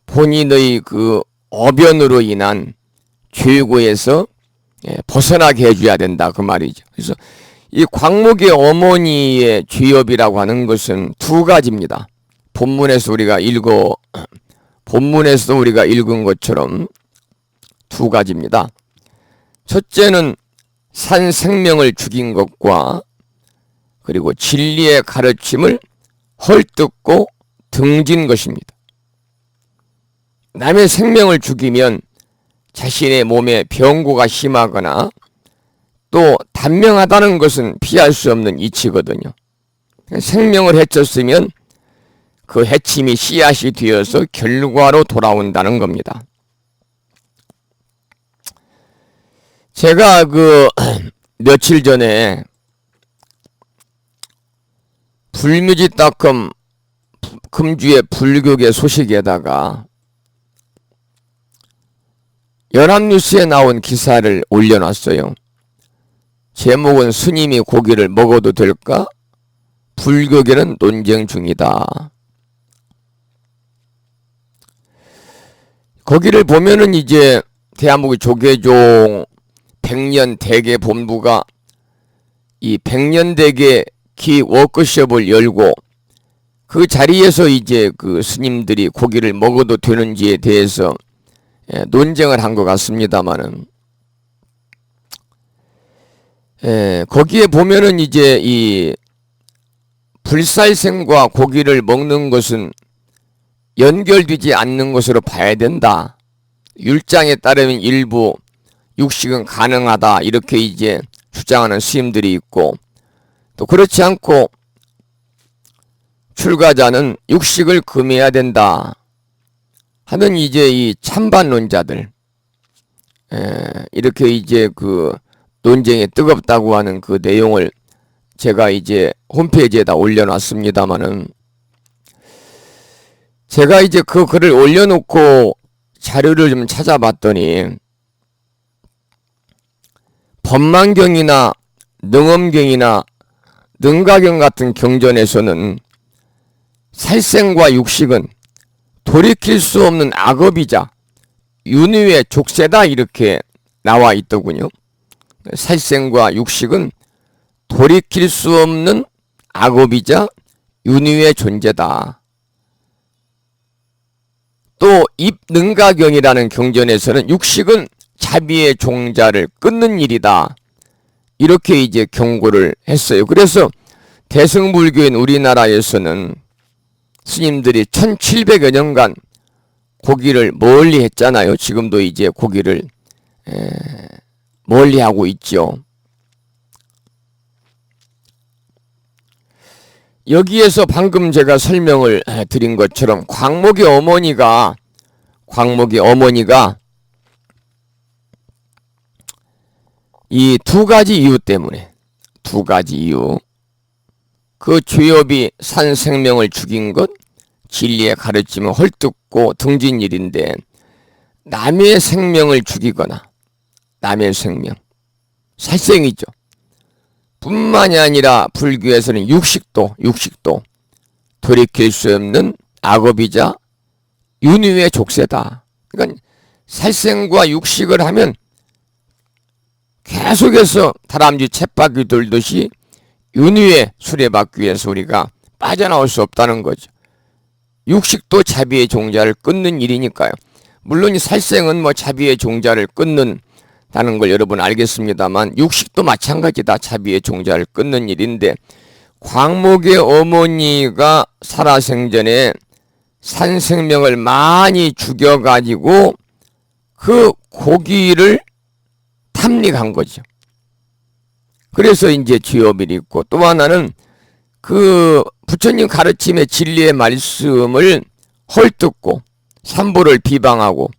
본인의 어변으로 인한 죄고에서 벗어나게 해줘야 된다 그 말이죠. 그래서 이 광목의 어머니의 죄업이라고 하는 것은 두 가지입니다. 본문에서도 우리가 읽은 것처럼 두 가지입니다. 첫째는 산 생명을 죽인 것과 그리고 진리의 가르침을 헐뜯고 등진 것입니다. 남의 생명을 죽이면 자신의 몸에 병고가 심하거나 또 단명하다는 것은 피할 수 없는 이치거든요. 생명을 해쳤으면 그 해침이 씨앗이 되어서 결과로 돌아온다는 겁니다. 제가 며칠 전에 불뮤지닷컴 금주의 불교계 소식에다가 연합뉴스에 나온 기사를 올려놨어요. 제목은 스님이 고기를 먹어도 될까? 불교계는 논쟁 중이다. 거기를 보면은 이제 대한민국 조계종 백년대계 본부가 이 백년대계 기 워크숍을 열고 그 자리에서 이제 그 스님들이 고기를 먹어도 되는지에 대해서 논쟁을 한 것 같습니다만은 거기에 보면은 이제 이 불살생과 고기를 먹는 것은 연결되지 않는 것으로 봐야 된다. 율장에 따르면 일부 육식은 가능하다 이렇게 이제 주장하는 스님들이 있고 또 그렇지 않고 출가자는 육식을 금해야 된다 하는 이제 이 찬반론자들 이렇게 이제 그 논쟁이 뜨겁다고 하는 그 내용을 제가 이제 홈페이지에다 올려놨습니다만은 제가 이제 그 글을 올려놓고 자료를 좀 찾아봤더니 법만경이나 능엄경이나 능가경 같은 경전에서는 살생과 육식은 돌이킬 수 없는 악업이자 윤회의 족쇄다 이렇게 나와 있더군요. 살생과 육식은 돌이킬 수 없는 악업이자 윤회의 존재다. 또 입능가경이라는 경전에서는 육식은 자비의 종자를 끊는 일이다. 이렇게 이제 경고를 했어요. 그래서 대승불교인 우리나라에서는 스님들이 1700여 년간 고기를 멀리 했잖아요. 지금도 이제 고기를 멀리 하고 있죠. 여기에서 방금 제가 설명을 드린 것처럼 광목의 어머니가 이 두 가지 이유 때문에 그 죄업이 산 생명을 죽인 것, 진리의 가르침을 헐뜯고 등진 일인데 남의 생명을 죽이거나 남의 생명, 살생이죠. 뿐만이 아니라 불교에서는 육식도 돌이킬 수 없는 악업이자 윤회의 족쇄다. 그러니까 살생과 육식을 하면 계속해서 다람쥐 쳇바퀴 돌듯이 윤회의 수레바퀴 위에서 우리가 빠져나올 수 없다는 거죠. 육식도 자비의 종자를 끊는 일이니까요. 물론 이 살생은 뭐 자비의 종자를 끊는다는 걸 여러분 알겠습니다만 육식도 마찬가지다. 자비의 종자를 끊는 일인데 광목의 어머니가 살아생전에 산생명을 많이 죽여가지고 그 고기를 탐닉한 거죠. 그래서 이제 죄업이 있고 또 하나는 그 부처님 가르침의 진리의 말씀을 헐뜯고 삼보를 비방하고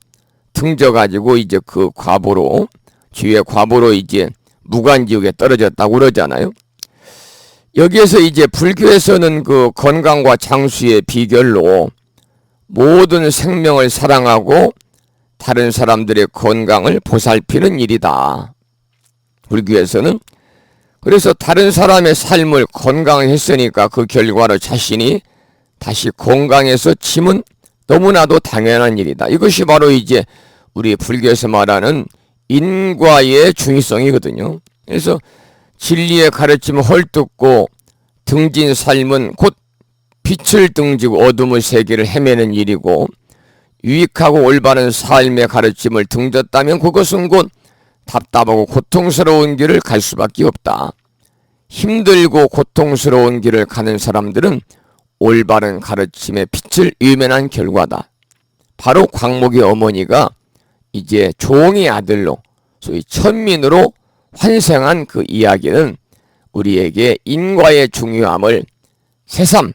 등져가지고 이제 그 과보로 죄의 과보로 이제 무간지옥에 떨어졌다고 그러잖아요. 여기에서 이제 불교에서는 그 건강과 장수의 비결로 모든 생명을 사랑하고 다른 사람들의 건강을 보살피는 일이다. 불교에서는. 그래서 다른 사람의 삶을 건강했으니까 그 결과로 자신이 다시 건강해서짐은 너무나도 당연한 일이다. 이것이 바로 이제 우리 불교에서 말하는 인과의 중의성이거든요. 그래서 진리의 가르침을 헐뜯고 등진 삶은 곧 빛을 등지고 어둠의 세계를 헤매는 일이고 유익하고 올바른 삶의 가르침을 등졌다면 그것은 곧 답답하고 고통스러운 길을 갈 수밖에 없다. 힘들고 고통스러운 길을 가는 사람들은 올바른 가르침의 빛을 외면한 결과다. 바로 광목의 어머니가 이제 종의 아들로 소위 천민으로 환생한 그 이야기는 우리에게 인과의 중요함을 새삼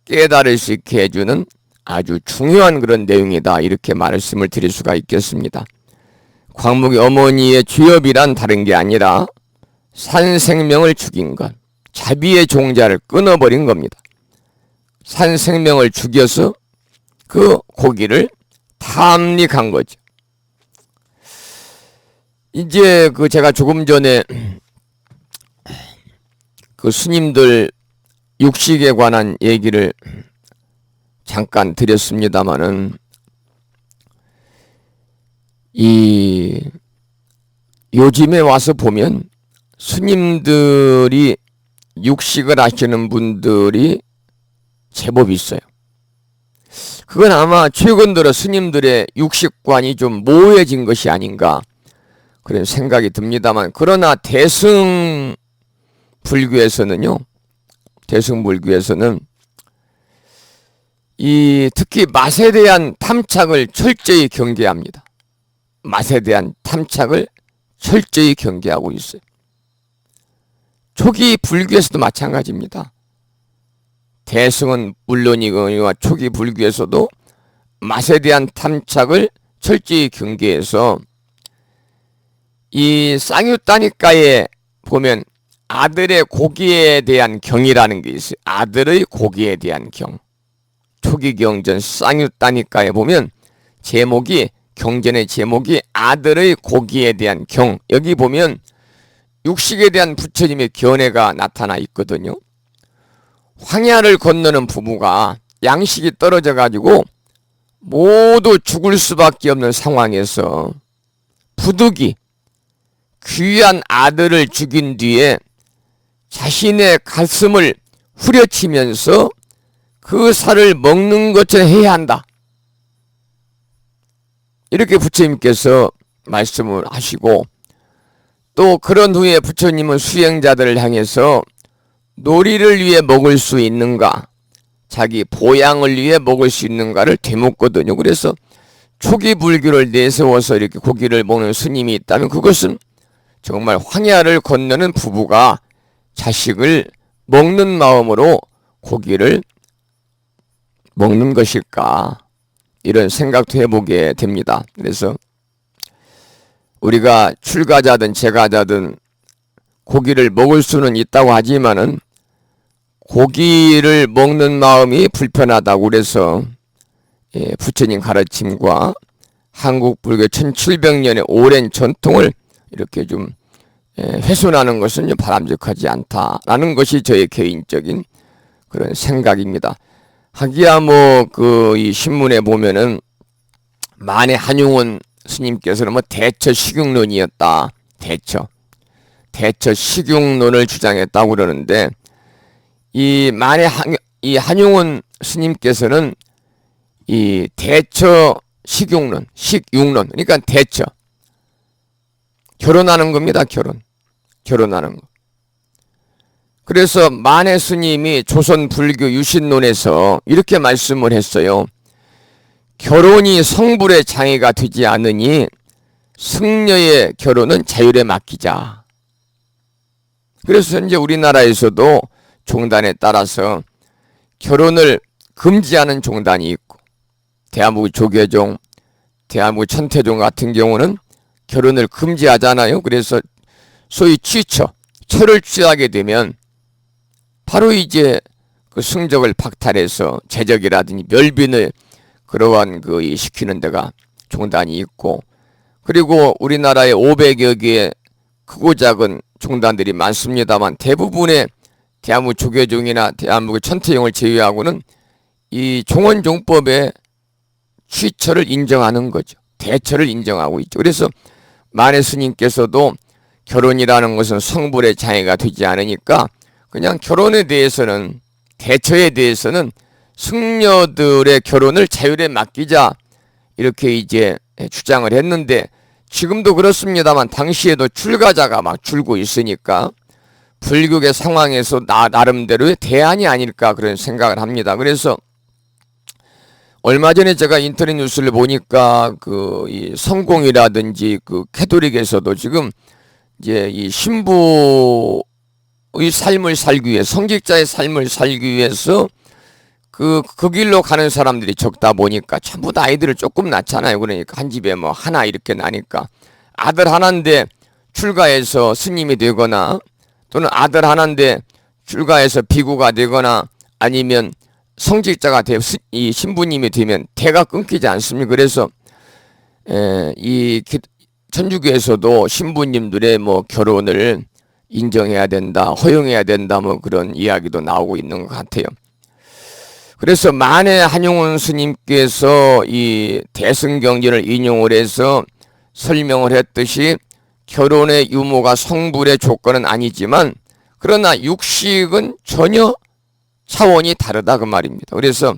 깨달을 수 있게 해주는 아주 중요한 그런 내용이다. 이렇게 말씀을 드릴 수가 있겠습니다. 광목의 어머니의 죄업이란 다른 게 아니라 산 생명을 죽인 것, 자비의 종자를 끊어버린 겁니다. 산 생명을 죽여서 그 고기를 탐닉한 거죠. 이제 그 제가 조금 전에 그 스님들 육식에 관한 얘기를 잠깐 드렸습니다마는 이 요즘에 와서 보면 스님들이 육식을 하시는 분들이 제법 있어요. 그건 아마 최근 들어 스님들의 육식관이 좀 모호해진 것이 아닌가 그런 생각이 듭니다만, 그러나 대승불교에서는요, 이 특히 맛에 대한 탐착을 철저히 경계합니다. 맛에 대한 탐착을 철저히 경계하고 있어요. 초기 불교에서도 마찬가지입니다. 대승은 물론이거니와 초기 불교에서도 맛에 대한 탐착을 철저히 경계해서 이 쌍유따니까에 보면 아들의 고기에 대한 경이라는 게 있어요. 아들의 고기에 대한 경. 초기 경전 쌍유따니까에 보면 제목이 경전의 제목이 아들의 고기에 대한 경. 여기 보면 육식에 대한 부처님의 견해가 나타나 있거든요. 황야를 건너는 부부가 양식이 떨어져 가지고 모두 죽을 수밖에 없는 상황에서 부득이 귀한 아들을 죽인 뒤에 자신의 가슴을 후려치면서 그 살을 먹는 것처럼 해야 한다. 이렇게 부처님께서 말씀을 하시고, 또 그런 후에 부처님은 수행자들을 향해서 놀이를 위해 먹을 수 있는가, 자기 보양을 위해 먹을 수 있는가를 되묻거든요. 그래서 초기 불교를 내세워서 이렇게 고기를 먹는 스님이 있다면 그것은 정말 황야를 건너는 부부가 자식을 먹는 마음으로 고기를 먹는 것일까, 이런 생각도 해보게 됩니다. 그래서 우리가 출가자든 재가자든 고기를 먹을 수는 있다고 하지만은 고기를 먹는 마음이 불편하다고 그래서 부처님 가르침과 한국 불교 1700년의 오랜 전통을 이렇게 좀 훼손하는 것은 좀 바람직하지 않다라는 것이 저의 개인적인 그런 생각입니다. 하기야 이 신문에 보면은 만해 한용운 스님께서는 대처 식용론이었다. 대처 식용론을 주장했다고 그러는데, 이 한용운 스님께서는 이 대처 식용론, 그러니까 대처, 결혼하는 겁니다. 결혼하는 거. 그래서 만해 스님이 조선 불교 유신론에서 이렇게 말씀을 했어요. 결혼이 성불의 장애가 되지 않으니 승려의 결혼은 자율에 맡기자. 그래서 현재 우리나라에서도 종단에 따라서 결혼을 금지하는 종단이 있고, 대한민국 조계종, 대한민국 천태종 같은 경우는 결혼을 금지하잖아요. 그래서 소위 철을 취하게 되면 바로 이제 그 승적을 박탈해서 제적이라든지 멸빈을 그러한 시키는 데가 종단이 있고, 그리고 우리나라에 500여 개의 크고 작은 종단들이 많습니다만 대부분의 대한민국 조계종이나 대한민국 천태종을 제외하고는 이 종원종법의 취처를 인정하는 거죠. 대처를 인정하고 있죠. 그래서 만해 스님께서도 결혼이라는 것은 성불의 장애가 되지 않으니까 그냥 결혼에 대해서는, 대처에 대해서는 승려들의 결혼을 자율에 맡기자, 이렇게 이제 주장을 했는데, 지금도 그렇습니다만 당시에도 출가자가 막 줄고 있으니까 불교계 상황에서 나름대로의 대안이 아닐까 그런 생각을 합니다. 그래서 얼마 전에 제가 인터넷 뉴스를 보니까 이 성공이라든지 캐톨릭에서도 지금 이제 이 신부의 삶을 살기 위해, 성직자의 삶을 살기 위해서 그 길로 가는 사람들이 적다 보니까 전부 다 아이들을 조금 낳잖아요. 그러니까 한 집에 하나 이렇게 나니까 아들 하나인데 출가해서 스님이 되거나, 또는 아들 하나인데 출가해서 비구가 되거나, 아니면 성직자가 이 신부님이 되면 대가 끊기지 않습니까? 그래서 이 천주교에서도 신부님들의 결혼을 인정해야 된다, 허용해야 된다, 그런 이야기도 나오고 있는 것 같아요. 그래서 만해 한용운 스님께서 이 대승경전을 인용을 해서 설명을 했듯이 결혼의 유무가 성불의 조건은 아니지만, 그러나 육식은 전혀 차원이 다르다 그 말입니다. 그래서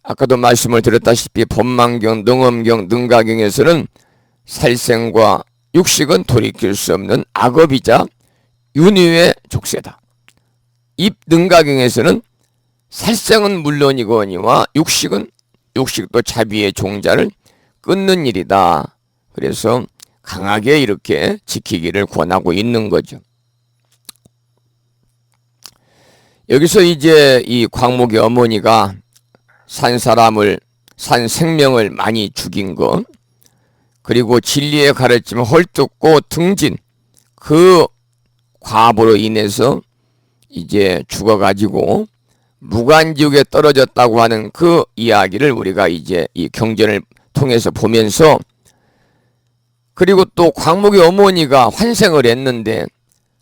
아까도 말씀을 드렸다시피 법망경, 능엄경, 능가경에서는 살생과 육식은 돌이킬 수 없는 악업이자 윤회의 족쇄다. 입능가경에서는 살생은 물론이거니와 육식도 자비의 종자를 끊는 일이다. 그래서 강하게 이렇게 지키기를 권하고 있는 거죠. 여기서 이제 이 광목의 어머니가 산 생명을 많이 죽인 것, 그리고 진리의 가르침을 헐뜯고 등진 그 과보로 인해서 이제 죽어가지고 무간지옥에 떨어졌다고 하는 그 이야기를 우리가 이제 이 경전을 통해서 보면서, 그리고 또 광목의 어머니가 환생을 했는데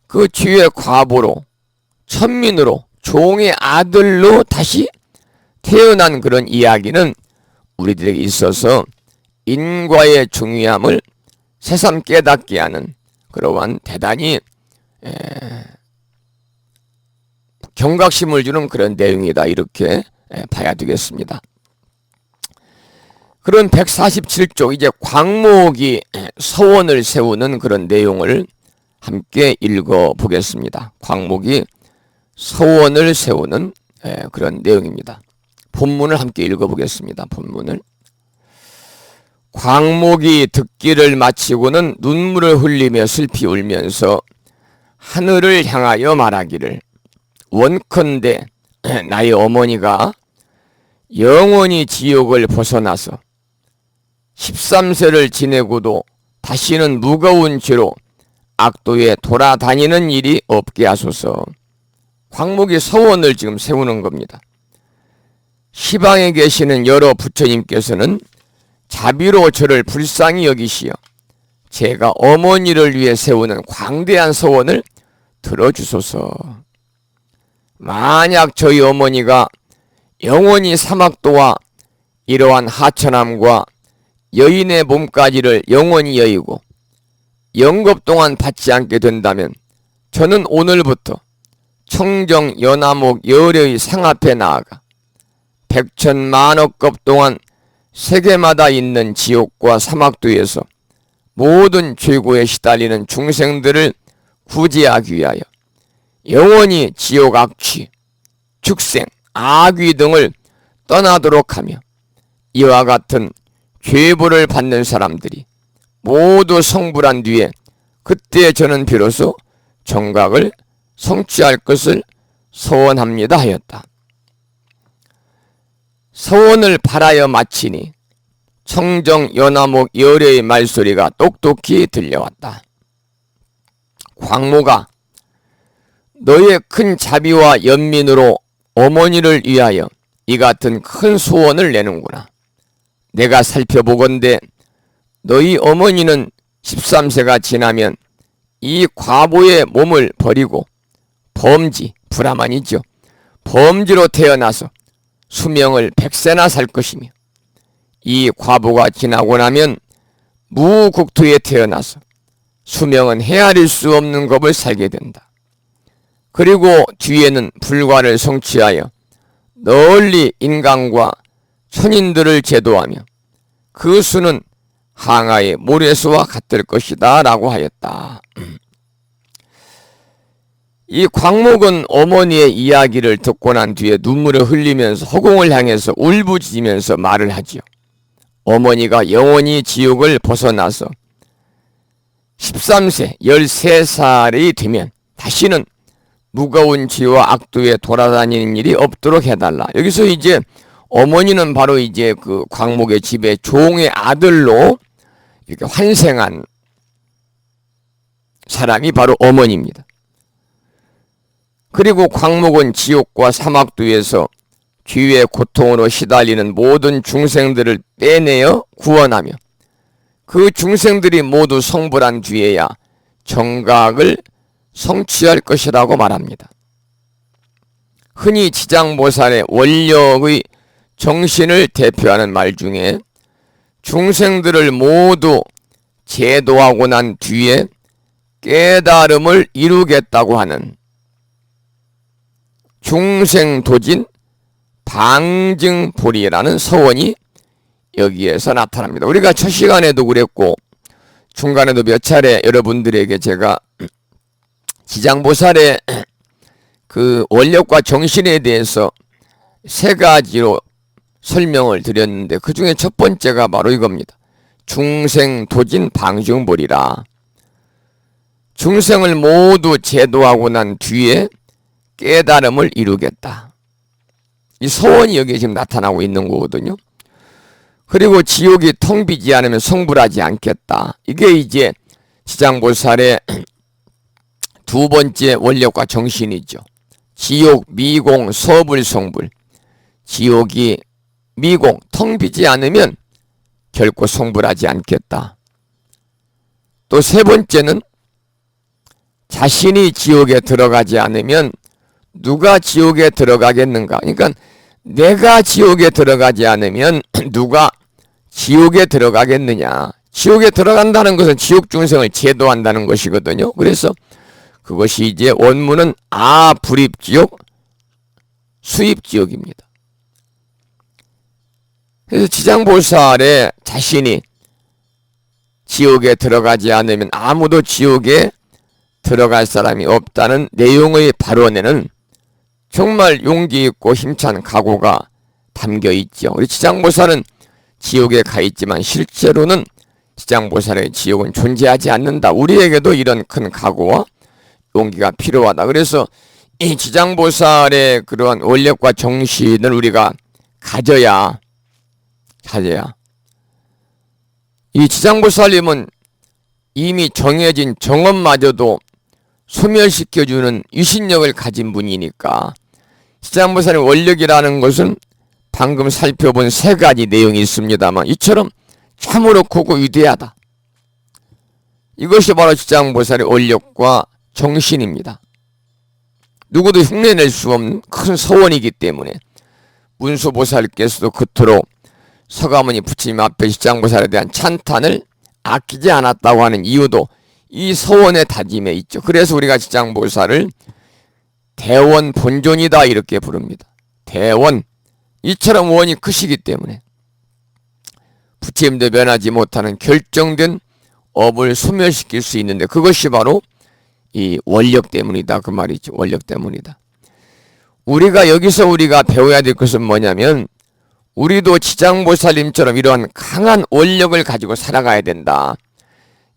그 주의 과보로 천민으로 종의 아들로 다시 태어난 그런 이야기는 우리들에게 있어서 인과의 중요함을 새삼 깨닫게 하는 그러한 대단히 경각심을 주는 그런 내용이다, 이렇게 봐야 되겠습니다. 그런 147쪽 이제 광목이 서원을 세우는 그런 내용을 함께 읽어보겠습니다. 광목이 서원을 세우는 그런 내용입니다. 본문을 함께 읽어보겠습니다. 본문을. 광목이 듣기를 마치고는 눈물을 흘리며 슬피 울면서 하늘을 향하여 말하기를, 원컨대 나의 어머니가 영원히 지옥을 벗어나서 13세를 지내고도 다시는 무거운 죄로 악도에 돌아다니는 일이 없게 하소서. 광목이 서원을 지금 세우는 겁니다. 시방에 계시는 여러 부처님께서는 자비로 저를 불쌍히 여기시어 제가 어머니를 위해 세우는 광대한 서원을 들어주소서. 만약 저희 어머니가 영원히 사막도와 이러한 하천함과 여인의 몸까지를 영원히 여의고 영겁 동안 받지 않게 된다면 저는 오늘부터 청정 연화목 열의 상 앞에 나아가 백천만억겁 동안 세계마다 있는 지옥과 사막도에서 모든 죄고에 시달리는 중생들을 구제하기 위하여 영원히 지옥 악취, 축생, 악귀 등을 떠나도록 하며 이와 같은 죄보를 받는 사람들이 모두 성불한 뒤에 그때 저는 비로소 정각을 성취할 것을 서원합니다 하였다. 서원을 바라여 마치니 청정 연화목 열의 말소리가 똑똑히 들려왔다. 광모가 너의 큰 자비와 연민으로 어머니를 위하여 이 같은 큰 소원을 내는구나. 내가 살펴보건대 너희 어머니는 13세가 지나면 이 과보의 몸을 버리고 범지, 브라만이죠. 범지로 태어나서 수명을 100세나 살 것이며 이 과보가 지나고 나면 무국토에 태어나서 수명은 헤아릴 수 없는 법을 살게 된다. 그리고 뒤에는 불과를 성취하여 널리 인간과 천인들을 제도하며 그 수는 항아의 모래수와 같을 것이다 라고 하였다. 이 광목은 어머니의 이야기를 듣고 난 뒤에 눈물을 흘리면서 허공을 향해서 울부짖으면서 말을 하지요. 어머니가 영원히 지옥을 벗어나서 13세, 13살이 되면 다시는 무거운 죄와 악도에 돌아다니는 일이 없도록 해달라. 여기서 이제 어머니는 바로 이제 그 광목의 집에 종의 아들로 이렇게 환생한 사람이 바로 어머니입니다. 그리고 광목은 지옥과 사막도에서 죄의 고통으로 시달리는 모든 중생들을 빼내어 구원하며 그 중생들이 모두 성불한 뒤에야 정각을 성취할 것이라고 말합니다. 흔히 지장보살의 원력의 정신을 대표하는 말 중에 중생들을 모두 제도하고 난 뒤에 깨달음을 이루겠다고 하는 중생도진 방증불이라는 서원이 여기에서 나타납니다. 우리가 첫 시간에도 그랬고 중간에도 몇 차례 여러분들에게 제가 지장보살의 그 원력과 정신에 대해서 세 가지로 설명을 드렸는데 그 중에 첫 번째가 바로 이겁니다. 중생도진 방증불이라. 중생을 모두 제도하고 난 뒤에 깨달음을 이루겠다. 이 서원이 여기에 지금 나타나고 있는 거거든요. 그리고 지옥이 텅 비지 않으면 성불하지 않겠다. 이게 이제 지장보살의 두 번째 원력과 정신이죠. 지옥, 미공, 서불, 성불. 지옥이 미공, 텅 비지 않으면 결코 성불하지 않겠다. 또 세 번째는 자신이 지옥에 들어가지 않으면 누가 지옥에 들어가겠는가? 그러니까 내가 지옥에 들어가지 않으면 누가 지옥에 들어가겠느냐? 지옥에 들어간다는 것은 지옥 중생을 제도한다는 것이거든요. 그래서 그것이 이제 원문은 불입지옥, 수입지옥입니다. 그래서 지장보살의 자신이 지옥에 들어가지 않으면 아무도 지옥에 들어갈 사람이 없다는 내용의 발언에는 정말 용기 있고 힘찬 각오가 담겨 있죠. 우리 지장보살은 지옥에 가 있지만 실제로는 지장보살의 지옥은 존재하지 않는다. 우리에게도 이런 큰 각오와 용기가 필요하다. 그래서 이 지장보살의 그러한 원력과 정신을 우리가 가져야 이 지장보살님은 이미 정해진 정업마저도 소멸시켜주는 유신력을 가진 분이니까 지장보살의 원력이라는 것은 방금 살펴본 세 가지 내용이 있습니다만 이처럼 참으로 크고 위대하다. 이것이 바로 지장보살의 원력과 정신입니다. 누구도 흉내낼 수 없는 큰 서원이기 때문에 문수보살께서도 그토록 서가모니 부처님 앞에 지장보살에 대한 찬탄을 아끼지 않았다고 하는 이유도 이 서원의 다짐에 있죠. 그래서 우리가 지장보살을 대원 본존이다 이렇게 부릅니다. 대원, 이처럼 원이 크시기 때문에 부처님도 면하지 못하는 결정된 업을 소멸시킬 수 있는데 그것이 바로 이 원력 때문이다 그 말이죠. 원력 때문이다. 우리가 여기서 우리가 배워야 될 것은 뭐냐면 우리도 지장보살님처럼 이러한 강한 원력을 가지고 살아가야 된다.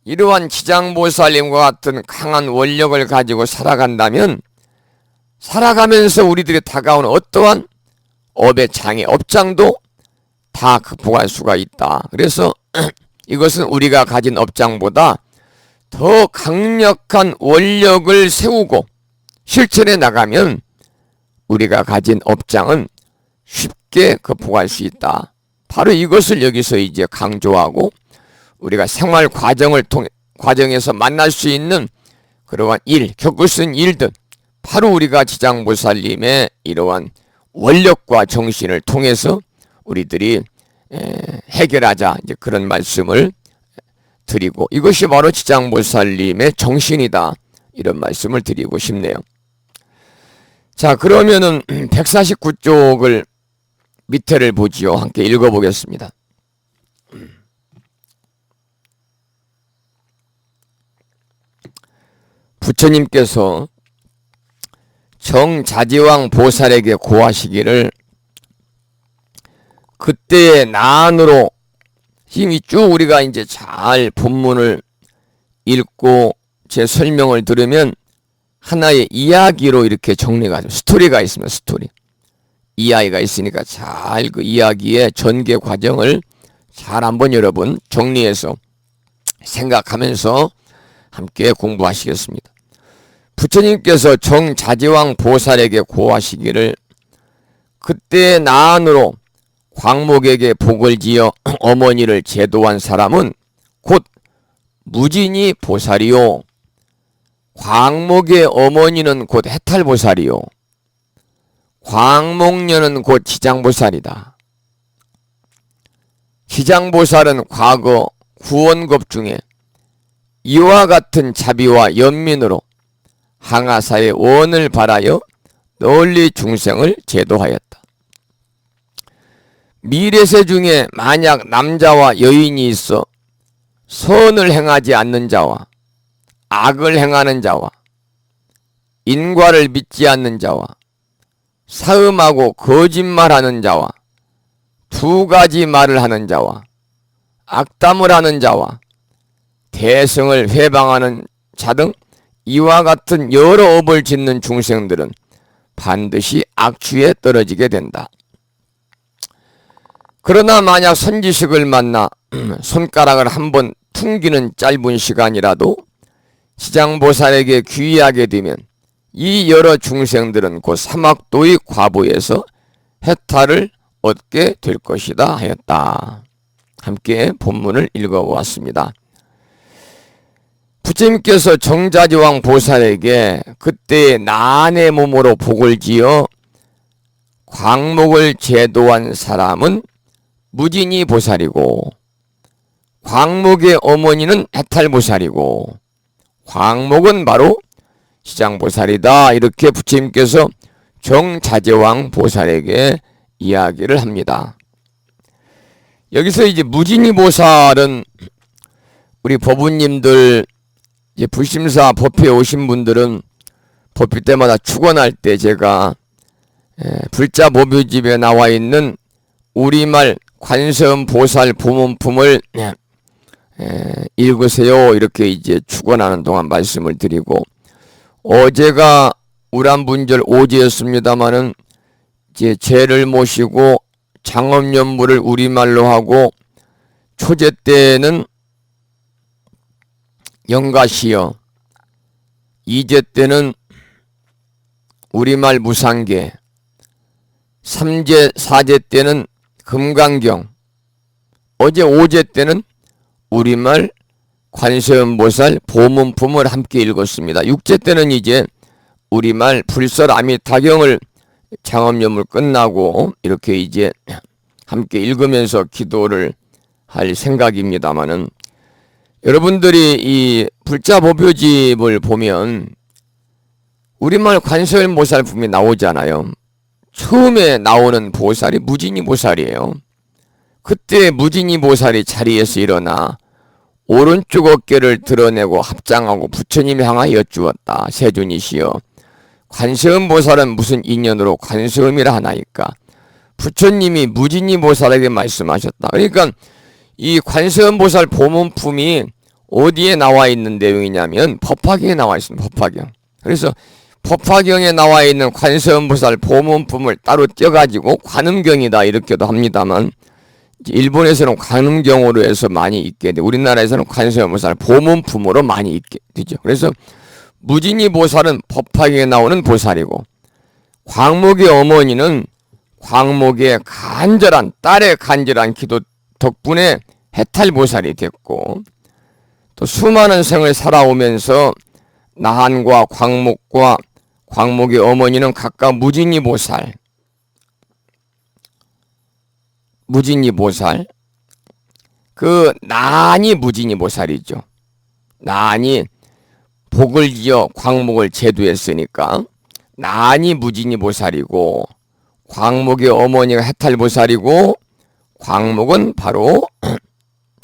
이러한 지장보살님과 같은 강한 원력을 가지고 살아간다면 살아가면서 우리들이 다가오는 어떠한 업의 장애, 업장도 다 극복할 수가 있다. 그래서 이것은 우리가 가진 업장보다 더 강력한 원력을 세우고 실천해 나가면 우리가 가진 업장은 쉽게 극복할 수 있다. 바로 이것을 여기서 이제 강조하고 우리가 생활 과정에서 만날 수 있는 그러한 겪을 수 있는 일들 바로 우리가 지장보살님의 이러한 원력과 정신을 통해서 우리들이 해결하자 이제 그런 말씀을 드리고 이것이 바로 지장보살님의 정신이다 이런 말씀을 드리고 싶네요. 자 그러면은 149쪽을 밑에를 보지요. 함께 읽어보겠습니다. 부처님께서 정자지왕 보살에게 고하시기를 그때의 나안으로 힘이 쭉 우리가 이제 잘 본문을 읽고 제 설명을 들으면 하나의 이야기로 이렇게 정리가 돼요. 스토리가 있습니다. 스토리. 이야기가 있으니까 잘 그 이야기의 전개 과정을 잘 한번 여러분 정리해서 생각하면서 함께 공부하시겠습니다. 부처님께서 정자지왕 보살에게 고하시기를 그때의 나안으로 광목에게 복을 지어 어머니를 제도한 사람은 곧 무진이 보살이요. 광목의 어머니는 곧 해탈보살이요. 광목녀는 곧 지장보살이다. 지장보살은 과거 구원급 중에 이와 같은 자비와 연민으로 항아사의 원을 발하여 널리 중생을 제도하였다. 미래세 중에 만약 남자와 여인이 있어 선을 행하지 않는 자와 악을 행하는 자와 인과를 믿지 않는 자와 사음하고 거짓말하는 자와 두 가지 말을 하는 자와 악담을 하는 자와 대성을 회방하는 자 등 이와 같은 여러 업을 짓는 중생들은 반드시 악취에 떨어지게 된다. 그러나 만약 선지식을 만나 손가락을 한번 퉁기는 짧은 시간이라도 지장보살에게 귀의하게 되면 이 여러 중생들은 곧 사막도의 과부에서 해탈을 얻게 될 것이다 하였다. 함께 본문을 읽어보았습니다. 부처님께서 정자지왕 보살에게 그때의 난의 몸으로 복을 지어 광목을 제도한 사람은 무진이 보살이고, 광목의 어머니는 해탈보살이고, 광목은 바로 시장보살이다. 이렇게 부처님께서 정자제왕 보살에게 이야기를 합니다. 여기서 이제 무진이 보살은 우리 법우님들, 이제 불심사 법회에 오신 분들은 법회 때마다 축원할 때 제가 불자 모묘집에 나와 있는 우리말 관세음 보살 보문품을 읽으세요. 이렇게 이제 축원하는 동안 말씀을 드리고, 어제가 우람분절 오제였습니다마는 이제 제를 모시고 장엄연물을 우리말로 하고, 초제 때는 영가시여, 이제 때는 우리말 무상계, 삼제 사제 때는 금강경, 어제 오제 때는 우리말 관세음보살 보문품을 함께 읽었습니다. 육제 때는 이제 우리말 불설 아미타경을 장엄연물 끝나고 이렇게 이제 함께 읽으면서 기도를 할 생각입니다마는, 여러분들이 이 불자보묘집을 보면 우리말 관세음보살품이 나오잖아요. 처음에 나오는 보살이 무진이 보살이에요. 그때 무진이 보살이 자리에서 일어나 오른쪽 어깨를 드러내고 합장하고 부처님을 향하여 여쭈었다. 세존이시여, 관세음 보살은 무슨 인연으로 관세음이라 하나이까? 부처님이 무진이 보살에게 말씀하셨다. 그러니까 이 관세음 보살 보문품이 어디에 나와 있는 내용이냐면 법화경에 나와 있습니다. 법화경. 그래서 법화경에 나와 있는 관세음 보살 보문품을 따로 떼가지고 관음경이다 이렇게도 합니다만, 일본에서는 관음경으로 해서 많이 읽게 돼. 우리나라에서는 관세음 보살 보문품으로 많이 읽게 되죠. 그래서 무진이 보살은 법화경에 나오는 보살이고, 광목의 어머니는 광목의 간절한, 딸의 간절한 기도 덕분에 해탈보살이 됐고, 또 수많은 생을 살아오면서 나한과 광목과 광목의 어머니는 각각 무진이 보살, 그 난이 무진이 보살이죠. 난이 복을 지어 광목을 제도했으니까 난이 무진이 보살이고, 광목의 어머니가 해탈보살이고, 광목은 바로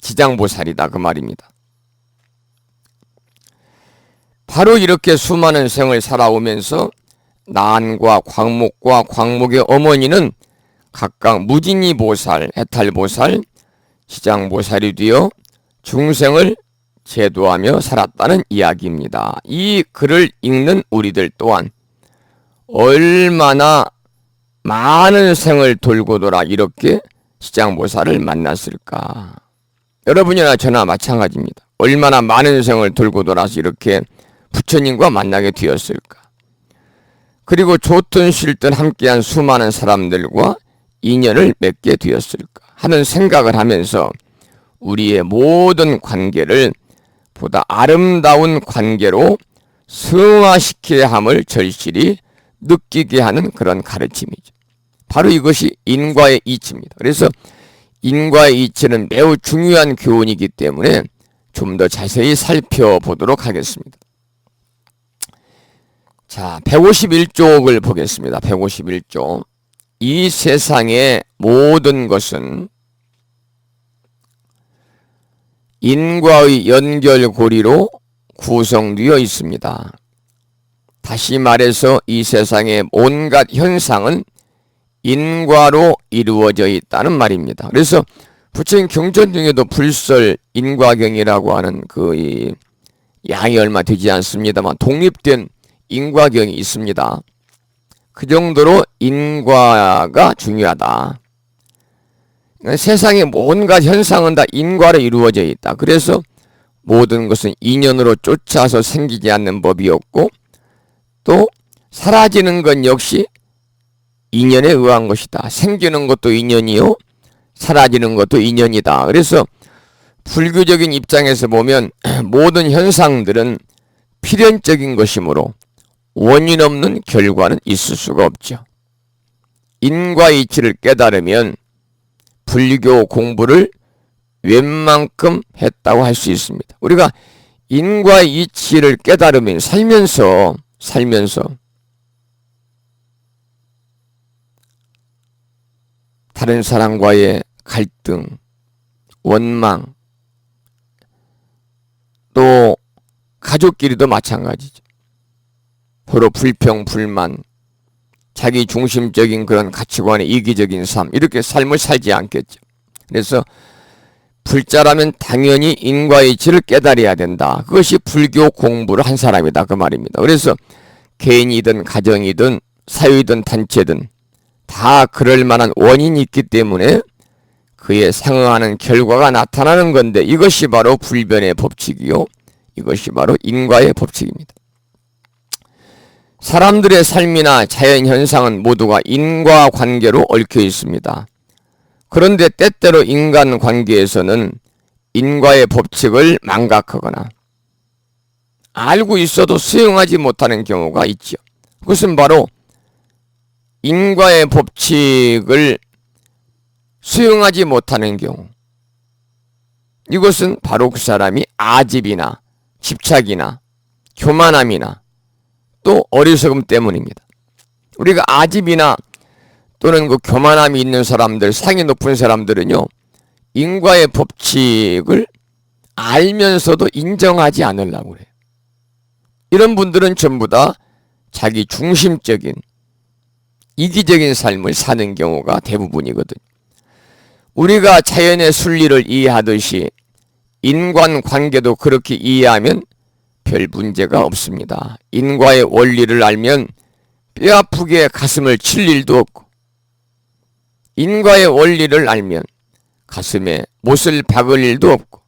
지장보살이다 그 말입니다. 바로 이렇게 수많은 생을 살아오면서 난과 광목과 광목의 어머니는 각각 무진이 보살, 해탈보살, 시장보살이 되어 중생을 제도하며 살았다는 이야기입니다. 이 글을 읽는 우리들 또한 얼마나 많은 생을 돌고 돌아 이렇게 시장보살을 만났을까? 여러분이나 저나 마찬가지입니다. 얼마나 많은 생을 돌고 돌아서 이렇게 부처님과 만나게 되었을까? 그리고 좋든 싫든 함께한 수많은 사람들과 인연을 맺게 되었을까 하는 생각을 하면서 우리의 모든 관계를 보다 아름다운 관계로 승화시켜야 함을 절실히 느끼게 하는 그런 가르침이죠. 바로 이것이 인과의 이치입니다. 그래서 인과의 이치는 매우 중요한 교훈이기 때문에 좀 더 자세히 살펴보도록 하겠습니다. 자, 151쪽을 보겠습니다. 151쪽. 이 세상의 모든 것은 인과의 연결고리로 구성되어 있습니다. 다시 말해서 이 세상의 온갖 현상은 인과로 이루어져 있다는 말입니다. 그래서 부처님 경전 중에도 불설 인과경이라고 하는 그 양이 얼마 되지 않습니다만 독립된 인과경이 있습니다. 그 정도로 인과가 중요하다. 세상의 온갖 현상은 다 인과로 이루어져 있다. 그래서 모든 것은 인연으로 쫓아서 생기지 않는 법이었고, 또 사라지는 것 역시 인연에 의한 것이다. 생기는 것도 인연이요, 사라지는 것도 인연이다. 그래서 불교적인 입장에서 보면 모든 현상들은 필연적인 것이므로 원인 없는 결과는 있을 수가 없죠. 인과 이치를 깨달으면 불교 공부를 웬만큼 했다고 할 수 있습니다. 우리가 인과 이치를 깨달으면 살면서 다른 사람과의 갈등, 원망, 또 가족끼리도 마찬가지죠. 서로 불평, 불만, 자기 중심적인 그런 가치관의 이기적인 삶, 이렇게 삶을 살지 않겠죠. 그래서 불자라면 당연히 인과이치를 깨달아야 된다. 그것이 불교 공부를 한 사람이다, 그 말입니다. 그래서 개인이든 가정이든 사회이든 단체든 다 그럴 만한 원인이 있기 때문에 그에 상응하는 결과가 나타나는 건데, 이것이 바로 불변의 법칙이요, 이것이 바로 인과의 법칙입니다. 사람들의 삶이나 자연현상은 모두가 인과관계로 얽혀 있습니다. 그런데 때때로 인간관계에서는 인과의 법칙을 망각하거나 알고 있어도 수용하지 못하는 경우가 있죠. 그것은 바로 인과의 법칙을 수용하지 못하는 경우, 이것은 바로 그 사람이 아집이나 집착이나 교만함이나 또 어리석음 때문입니다. 우리가 아집이나 또는 그 교만함이 있는 사람들, 상이 높은 사람들은요, 인과의 법칙을 알면서도 인정하지 않으려고 그래요. 이런 분들은 전부 다 자기 중심적인 이기적인 삶을 사는 경우가 대부분이거든요. 우리가 자연의 순리를 이해하듯이 인간관계도 그렇게 이해하면 별 문제가 없습니다. 인과의 원리를 알면 뼈아프게 가슴을 칠 일도 없고, 인과의 원리를 알면 가슴에 못을 박을 일도 없고,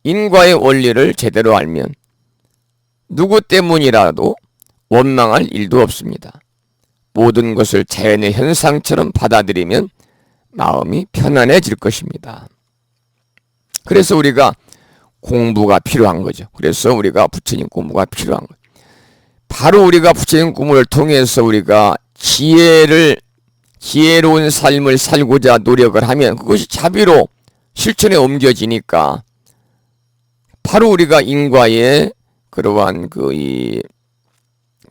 인과의 원리를 제대로 알면 누구 때문이라도 원망할 일도 없습니다. 모든 것을 자연의 현상처럼 받아들이면 마음이 편안해질 것입니다. 그래서 우리가 공부가 필요한 거죠. 그래서 우리가 부처님 공부가 필요한 거예요. 바로 우리가 부처님 공부를 통해서 우리가 지혜로운 삶을 살고자 노력을 하면 그것이 자비로 실천에 옮겨지니까 바로 우리가 인과의 그러한 이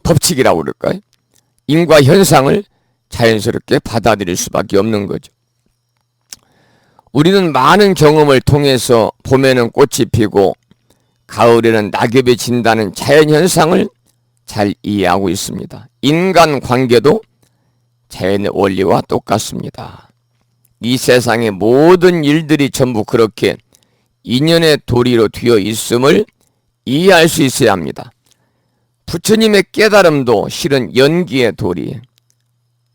법칙이라고 그럴까요? 인과 현상을 자연스럽게 받아들일 수밖에 없는 거죠. 우리는 많은 경험을 통해서 봄에는 꽃이 피고 가을에는 낙엽이 진다는 자연현상을 잘 이해하고 있습니다. 인간관계도 자연의 원리와 똑같습니다. 이 세상의 모든 일들이 전부 그렇게 인연의 도리로 되어 있음을 이해할 수 있어야 합니다. 부처님의 깨달음도 실은 연기의 도리,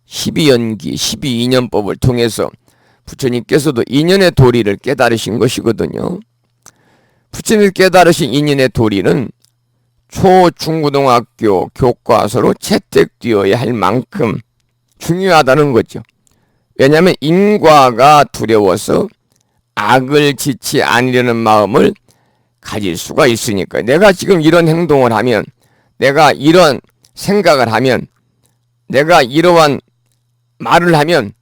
12연기, 12인연법을 통해서 부처님께서도 인연의 도리를 깨달으신 것이거든요. 부처님이 깨달으신 인연의 도리는 초중고등학교 교과서로 채택되어야 할 만큼 중요하다는 거죠. 왜냐하면 인과가 두려워서 악을 짓지 않으려는 마음을 가질 수가 있으니까요. 내가 지금 이런 행동을 하면, 내가 이런 생각을 하면, 내가 이러한 말을 하면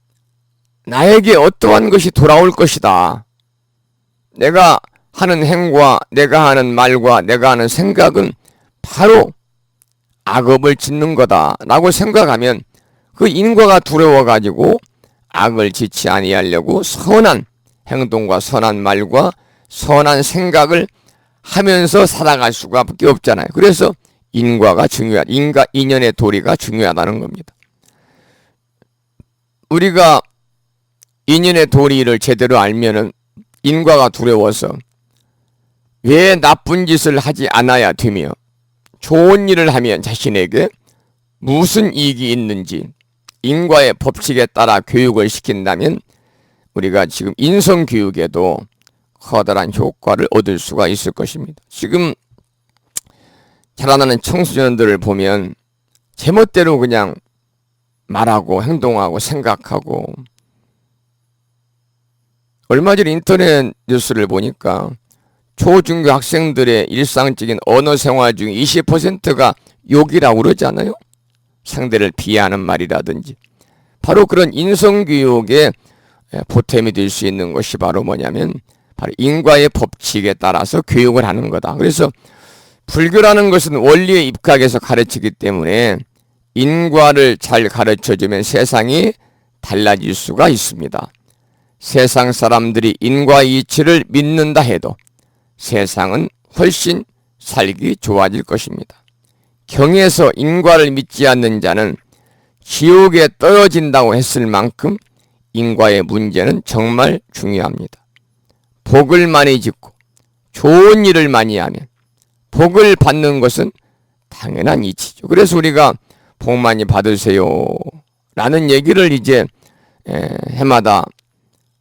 나에게 어떠한 것이 돌아올 것이다. 내가 하는 행과 내가 하는 말과 내가 하는 생각은 바로 악업을 짓는 거다 라고 생각하면 그 인과가 두려워가지고 악을 짓지 아니하려고 선한 행동과 선한 말과 선한 생각을 하면서 살아갈 수밖에 없잖아요. 그래서 인과가 중요하다. 인연의 도리가 중요하다는 겁니다. 우리가 인연의 도리를 제대로 알면은 인과가 두려워서 왜 나쁜 짓을 하지 않아야 되며 좋은 일을 하면 자신에게 무슨 이익이 있는지 인과의 법칙에 따라 교육을 시킨다면 우리가 지금 인성교육에도 커다란 효과를 얻을 수가 있을 것입니다. 지금 자라나는 청소년들을 보면 제멋대로 그냥 말하고 행동하고 생각하고 얼마 전에 인터넷 뉴스를 보니까 초중고 학생들의 일상적인 언어 생활 중 20%가 욕이라고 그러잖아요. 상대를 비하하는 말이라든지. 바로 그런 인성교육에 보탬이 될 수 있는 것이 바로 뭐냐면 바로 인과의 법칙에 따라서 교육을 하는 거다. 그래서 불교라는 것은 원리에 입각해서 가르치기 때문에 인과를 잘 가르쳐주면 세상이 달라질 수가 있습니다. 세상 사람들이 인과 이치를 믿는다 해도 세상은 훨씬 살기 좋아질 것입니다. 경에서 인과를 믿지 않는 자는 지옥에 떨어진다고 했을 만큼 인과의 문제는 정말 중요합니다. 복을 많이 짓고 좋은 일을 많이 하면 복을 받는 것은 당연한 이치죠. 그래서 우리가 복 많이 받으세요 라는 얘기를 이제 해마다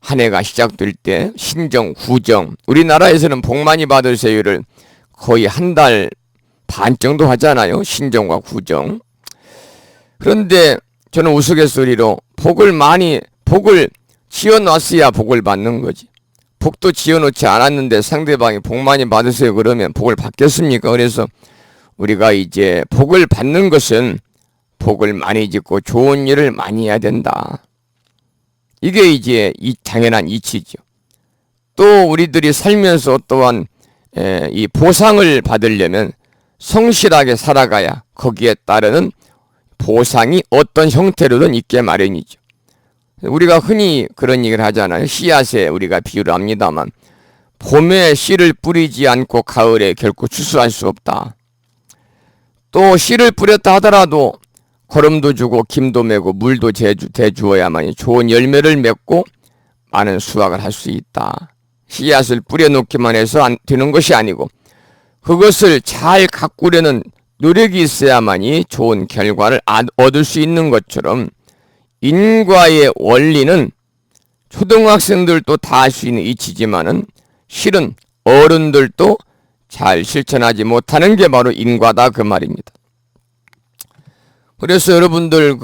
한 해가 시작될 때 신정, 구정, 우리나라에서는 복 많이 받으세요를 거의 한 달 반 정도 하잖아요. 신정과 구정. 그런데 저는 우스갯소리로 복을 지어놨어야 복을 받는 거지. 복도 지어놓지 않았는데 상대방이 복 많이 받으세요 그러면 복을 받겠습니까? 그래서 우리가 이제 복을 받는 것은 복을 많이 짓고 좋은 일을 많이 해야 된다. 이게 이제 당연한 이치죠. 또 우리들이 살면서 또한 이 보상을 받으려면 성실하게 살아가야 거기에 따르는 보상이 어떤 형태로든 있게 마련이죠. 우리가 흔히 그런 얘기를 하잖아요. 씨앗에 우리가 비유를 합니다만 봄에 씨를 뿌리지 않고 가을에 결코 추수할 수 없다. 또 씨를 뿌렸다 하더라도 거름도 주고 김도 매고 물도 대주어야만이 좋은 열매를 맺고 많은 수확을 할 수 있다. 씨앗을 뿌려놓기만 해서 되는 것이 아니고 그것을 잘 가꾸려는 노력이 있어야만이 좋은 결과를 얻을 수 있는 것처럼 인과의 원리는 초등학생들도 다 할 수 있는 이치지만은 실은 어른들도 잘 실천하지 못하는 게 바로 인과다 그 말입니다. 그래서 여러분들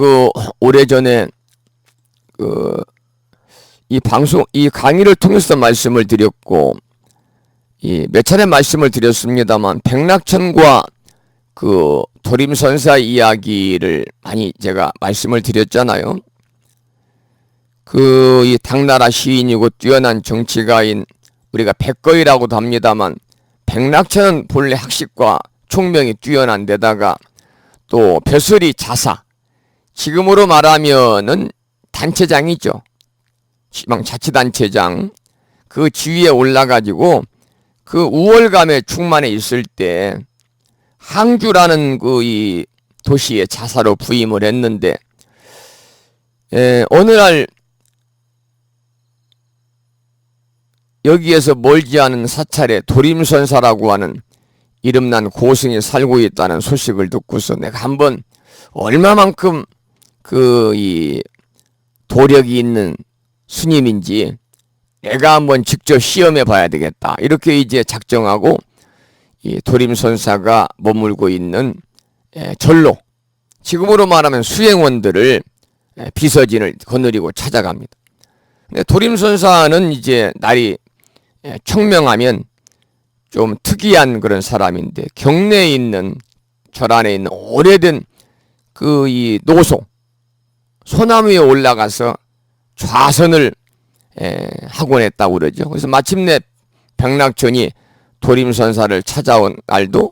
오래전에 이 강의를 통해서 말씀을 드렸고 몇 차례 말씀을 드렸습니다만 백낙천과 도림선사 이야기를 많이 제가 말씀을 드렸잖아요. 이 당나라 시인이고 뛰어난 정치가인 우리가 백거이라고도 합니다만 백낙천은 본래 학식과 총명이 뛰어난 데다가 또 벼슬이 자사, 지금으로 말하면은 단체장이죠. 지방자치단체장 그 지위에 올라가지고 그 우월감에 충만해 있을 때 항주라는 이 도시에 자사로 부임을 했는데 어느 날 여기에서 멀지 않은 사찰에 도림선사라고 하는 이름난 고승이 살고 있다는 소식을 듣고서 내가 한번 얼마만큼 이 도력이 있는 스님인지 내가 한번 직접 시험해 봐야 되겠다. 이렇게 이제 작정하고 이 도림선사가 머물고 있는 절로, 지금으로 말하면 수행원들을 비서진을 거느리고 찾아갑니다. 근데 도림선사는 이제 날이 청명하면 좀 특이한 그런 사람인데 경내에 있는 절 안에 있는 오래된 이 노소 소나무 위에 올라가서 좌선을 하곤 했다고 그러죠. 그래서 마침내 백낙천이 도림선사를 찾아온 날도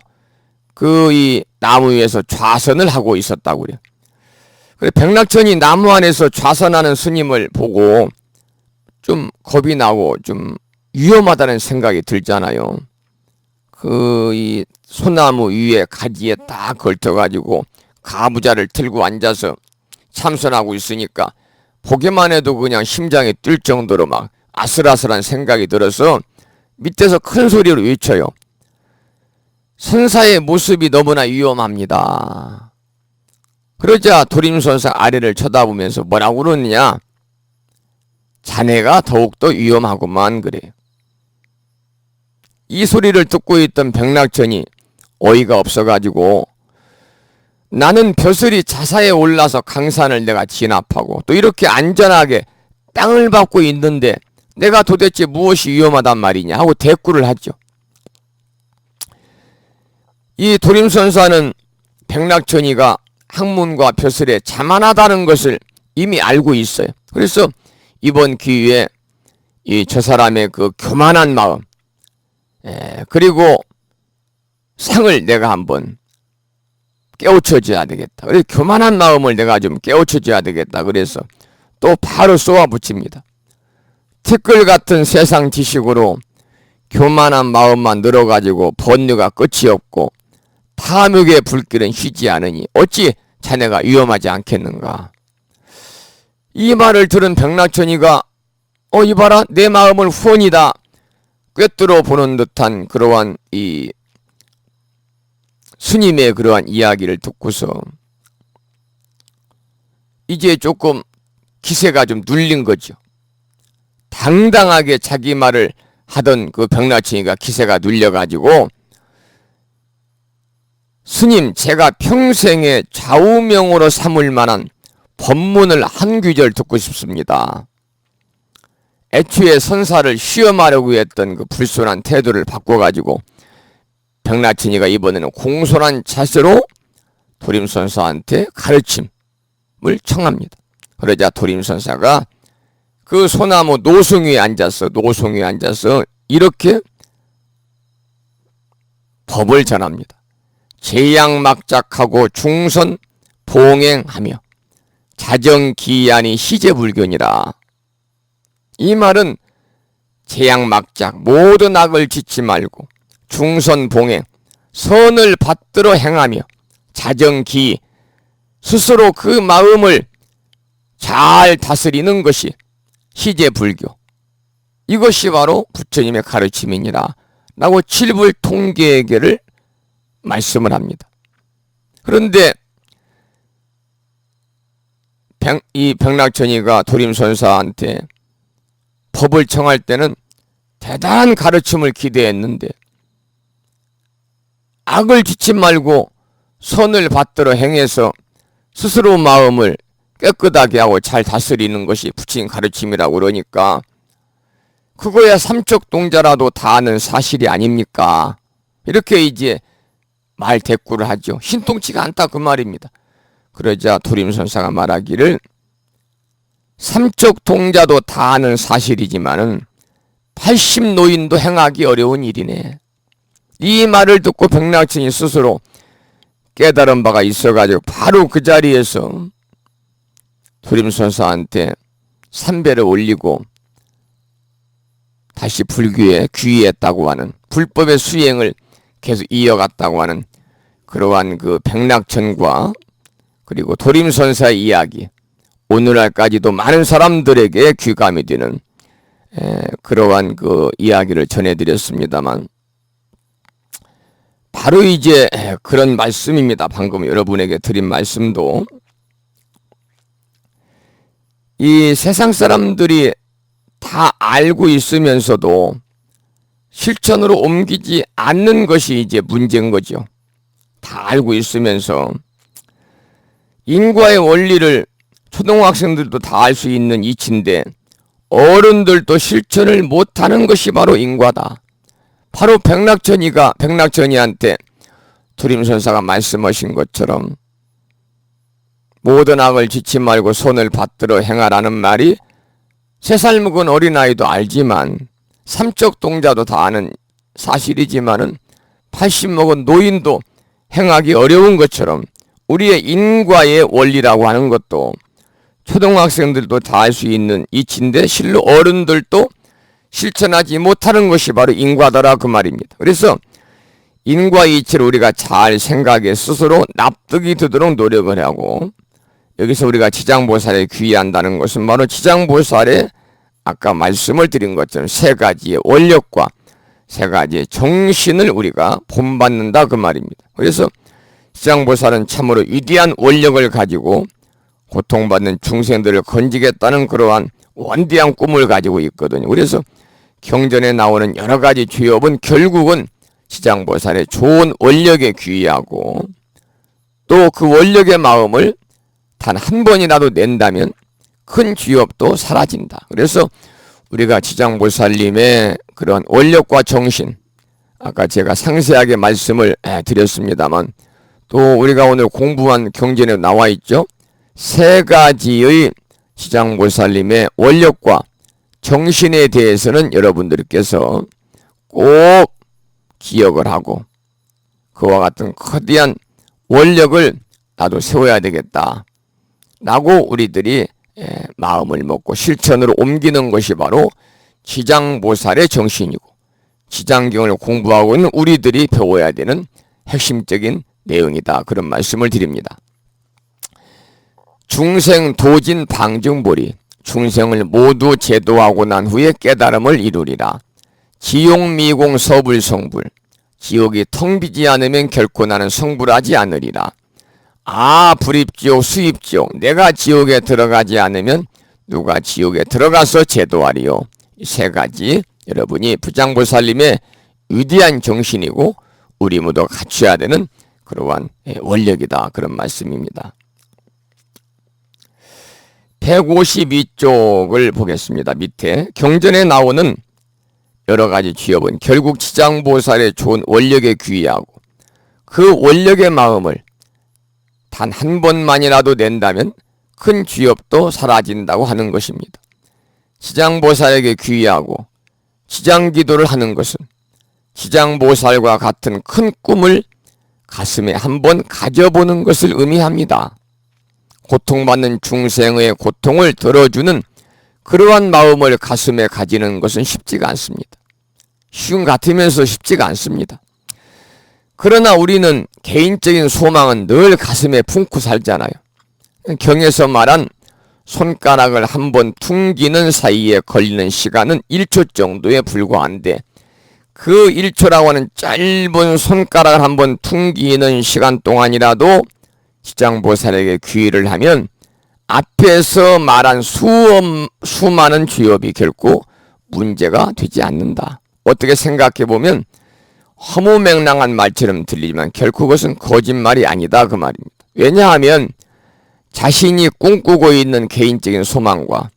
이 나무 위에서 좌선을 하고 있었다고 그래요. 그래서 백낙천이 나무 안에서 좌선하는 스님을 보고 좀 겁이 나고 좀 위험하다는 생각이 들잖아요. 이 소나무 위에 가지에 딱 걸쳐가지고 가부좌를 들고 앉아서 참선하고 있으니까 보기만 해도 그냥 심장이 뛸 정도로 막 아슬아슬한 생각이 들어서 밑에서 큰 소리로 외쳐요. 선사의 모습이 너무나 위험합니다. 그러자 도림선사 아래를 쳐다보면서 뭐라고 그러느냐? 자네가 더욱더 위험하구만 그래요. 이 소리를 듣고 있던 백낙천이 어이가 없어가지고 나는 벼슬이 자사에 올라서 강산을 내가 진압하고 또 이렇게 안전하게 땅을 밟고 있는데 내가 도대체 무엇이 위험하단 말이냐 하고 대꾸를 하죠. 이 도림선사는 백낙천이가 학문과 벼슬에 자만하다는 것을 이미 알고 있어요. 그래서 이번 기회에 저 사람의 그 교만한 마음, 그리고 상을 내가 한번 깨우쳐줘야 되겠다. 그래서 교만한 마음을 내가 좀 깨우쳐줘야 되겠다. 그래서 또 바로 쏘아붙입니다. 티끌 같은 세상 지식으로 교만한 마음만 늘어가지고 번뇌가 끝이 없고 탐욕의 불길은 쉬지 않으니 어찌 자네가 위험하지 않겠는가. 이 말을 들은 백낙천이가 이봐라, 내 마음을 후원이다 꿰뚫어 보는 듯한 그러한 이 스님의 그러한 이야기를 듣고서 이제 조금 기세가 좀 눌린 거죠. 당당하게 자기 말을 하던 그 백낙천이가 기세가 눌려가지고 스님, 제가 평생에 좌우명으로 삼을 만한 법문을 한 구절 듣고 싶습니다. 애초에 선사를 시험하려고 했던 그 불손한 태도를 바꿔가지고 백낙천이가 이번에는 공손한 자세로 도림선사한테 가르침을 청합니다. 그러자 도림선사가 그 소나무 노송 위에 앉아서 이렇게 법을 전합니다. 제양막작하고 중선 봉행하며 자정기안이 시제불견이라. 이 말은 제양막작 모든 악을 짓지 말고 중선봉행 선을 받들어 행하며 자정기 스스로 그 마음을 잘 다스리는 것이 시제불교, 이것이 바로 부처님의 가르침이니라 라고 칠불통계계를 말씀을 합니다. 그런데 이 백낙천이가 도림선사한테 법을 청할 때는 대단한 가르침을 기대했는데 악을 짓지 말고 선을 받들어 행해서 스스로 마음을 깨끗하게 하고 잘 다스리는 것이 부처님 가르침이라고 그러니까 그거야 삼척동자라도 다 아는 사실이 아닙니까? 이렇게 이제 말 대꾸를 하죠. 신통치가 않다 그 말입니다. 그러자 도림선사가 말하기를 삼척동자도 다 아는 사실이지만은 80노인도 행하기 어려운 일이네. 이 말을 듣고 백낙천이 스스로 깨달은 바가 있어가지고 바로 그 자리에서 도림선사한테 삼배를 올리고 다시 불교에 귀의했다고 하는, 불법의 수행을 계속 이어갔다고 하는 그러한 그 백낙천과 그리고 도림선사의 이야기, 오늘날까지도 많은 사람들에게 귀감이 되는 그러한 그 이야기를 전해드렸습니다만, 바로 이제 그런 말씀입니다. 방금 여러분에게 드린 말씀도 이 세상 사람들이 다 알고 있으면서도 실천으로 옮기지 않는 것이 이제 문제인 거죠. 다 알고 있으면서 인과의 원리를 초등학생들도 다 알 수 있는 이치인데 어른들도 실천을 못하는 것이 바로 인과다. 바로 백낙천이한테 도림선사가 말씀하신 것처럼 모든 악을 짓지 말고 손을 받들어 행하라는 말이 3살 먹은 어린아이도 알지만 삼척동자도 다 아는 사실이지만은 80 먹은 노인도 행하기 어려운 것처럼 우리의 인과의 원리라고 하는 것도 초등학생들도 다 알 수 있는 이치인데 실로 어른들도 실천하지 못하는 것이 바로 인과더라 그 말입니다. 그래서 인과 이치를 우리가 잘 생각해 스스로 납득이 되도록 노력을 하고, 여기서 우리가 지장보살에 귀의한다는 것은 바로 지장보살의 아까 말씀을 드린 것처럼 3가지의 원력과 3가지의 정신을 우리가 본받는다 그 말입니다. 그래서 지장보살은 참으로 위대한 원력을 가지고 고통받는 중생들을 건지겠다는 그러한 원대한 꿈을 가지고 있거든요. 그래서 경전에 나오는 여러 가지 죄업은 결국은 지장보살의 좋은 원력에 귀의하고 또 그 원력의 마음을 단 한 번이라도 낸다면 큰 죄업도 사라진다. 그래서 우리가 지장보살님의 그런 원력과 정신, 아까 제가 상세하게 말씀을 드렸습니다만, 또 우리가 오늘 공부한 경전에 나와 있죠. 세 가지의 지장보살님의 원력과 정신에 대해서는 여러분들께서 꼭 기억을 하고, 그와 같은 거대한 원력을 나도 세워야 되겠다 라고 우리들이 마음을 먹고 실천으로 옮기는 것이 바로 지장보살의 정신이고, 지장경을 공부하고 있는 우리들이 배워야 되는 핵심적인 내용이다, 그런 말씀을 드립니다. 중생 도진 방증보리, 중생을 모두 제도하고 난 후에 깨달음을 이루리라. 지용미공 서불성불, 지옥이 텅 비지 않으면 결코 나는 성불하지 않으리라. 불입지옥 수입지옥, 내가 지옥에 들어가지 않으면 누가 지옥에 들어가서 제도하리요. 이 세 가지 여러분이 부장보살님의 위대한 정신이고 우리 모두 갖춰야 되는 그러한 원력이다, 그런 말씀입니다. 152쪽을 보겠습니다. 밑에 경전에 나오는 여러 가지 취업은 결국 지장보살의 좋은 원력에 귀의하고 그 원력의 마음을 단 한 번만이라도 낸다면 큰 취업도 사라진다고 하는 것입니다. 지장보살에게 귀의하고 지장기도를 하는 것은 지장보살과 같은 큰 꿈을 가슴에 한번 가져보는 것을 의미합니다. 고통받는 중생의 고통을 덜어주는 그러한 마음을 가슴에 가지는 것은 쉽지가 않습니다. 쉬운 같으면서 쉽지가 않습니다. 그러나 우리는 개인적인 소망은 늘 가슴에 품고 살잖아요. 경에서 말한 손가락을 한번 퉁기는 사이에 걸리는 시간은 1초 정도에 불과한데, 그 1초라고 하는 짧은 손가락을 한번 퉁기는 시간 동안이라도 지장보살에게 귀의를 하면 앞에서 말한 수많은 죄업이 결코 문제가 되지 않는다. 어떻게 생각해보면 허무맹랑한 말처럼 들리지만 결코 그것은 거짓말이 아니다, 그 말입니다. 왜냐하면 자신이 꿈꾸고 있는 개인적인 소망과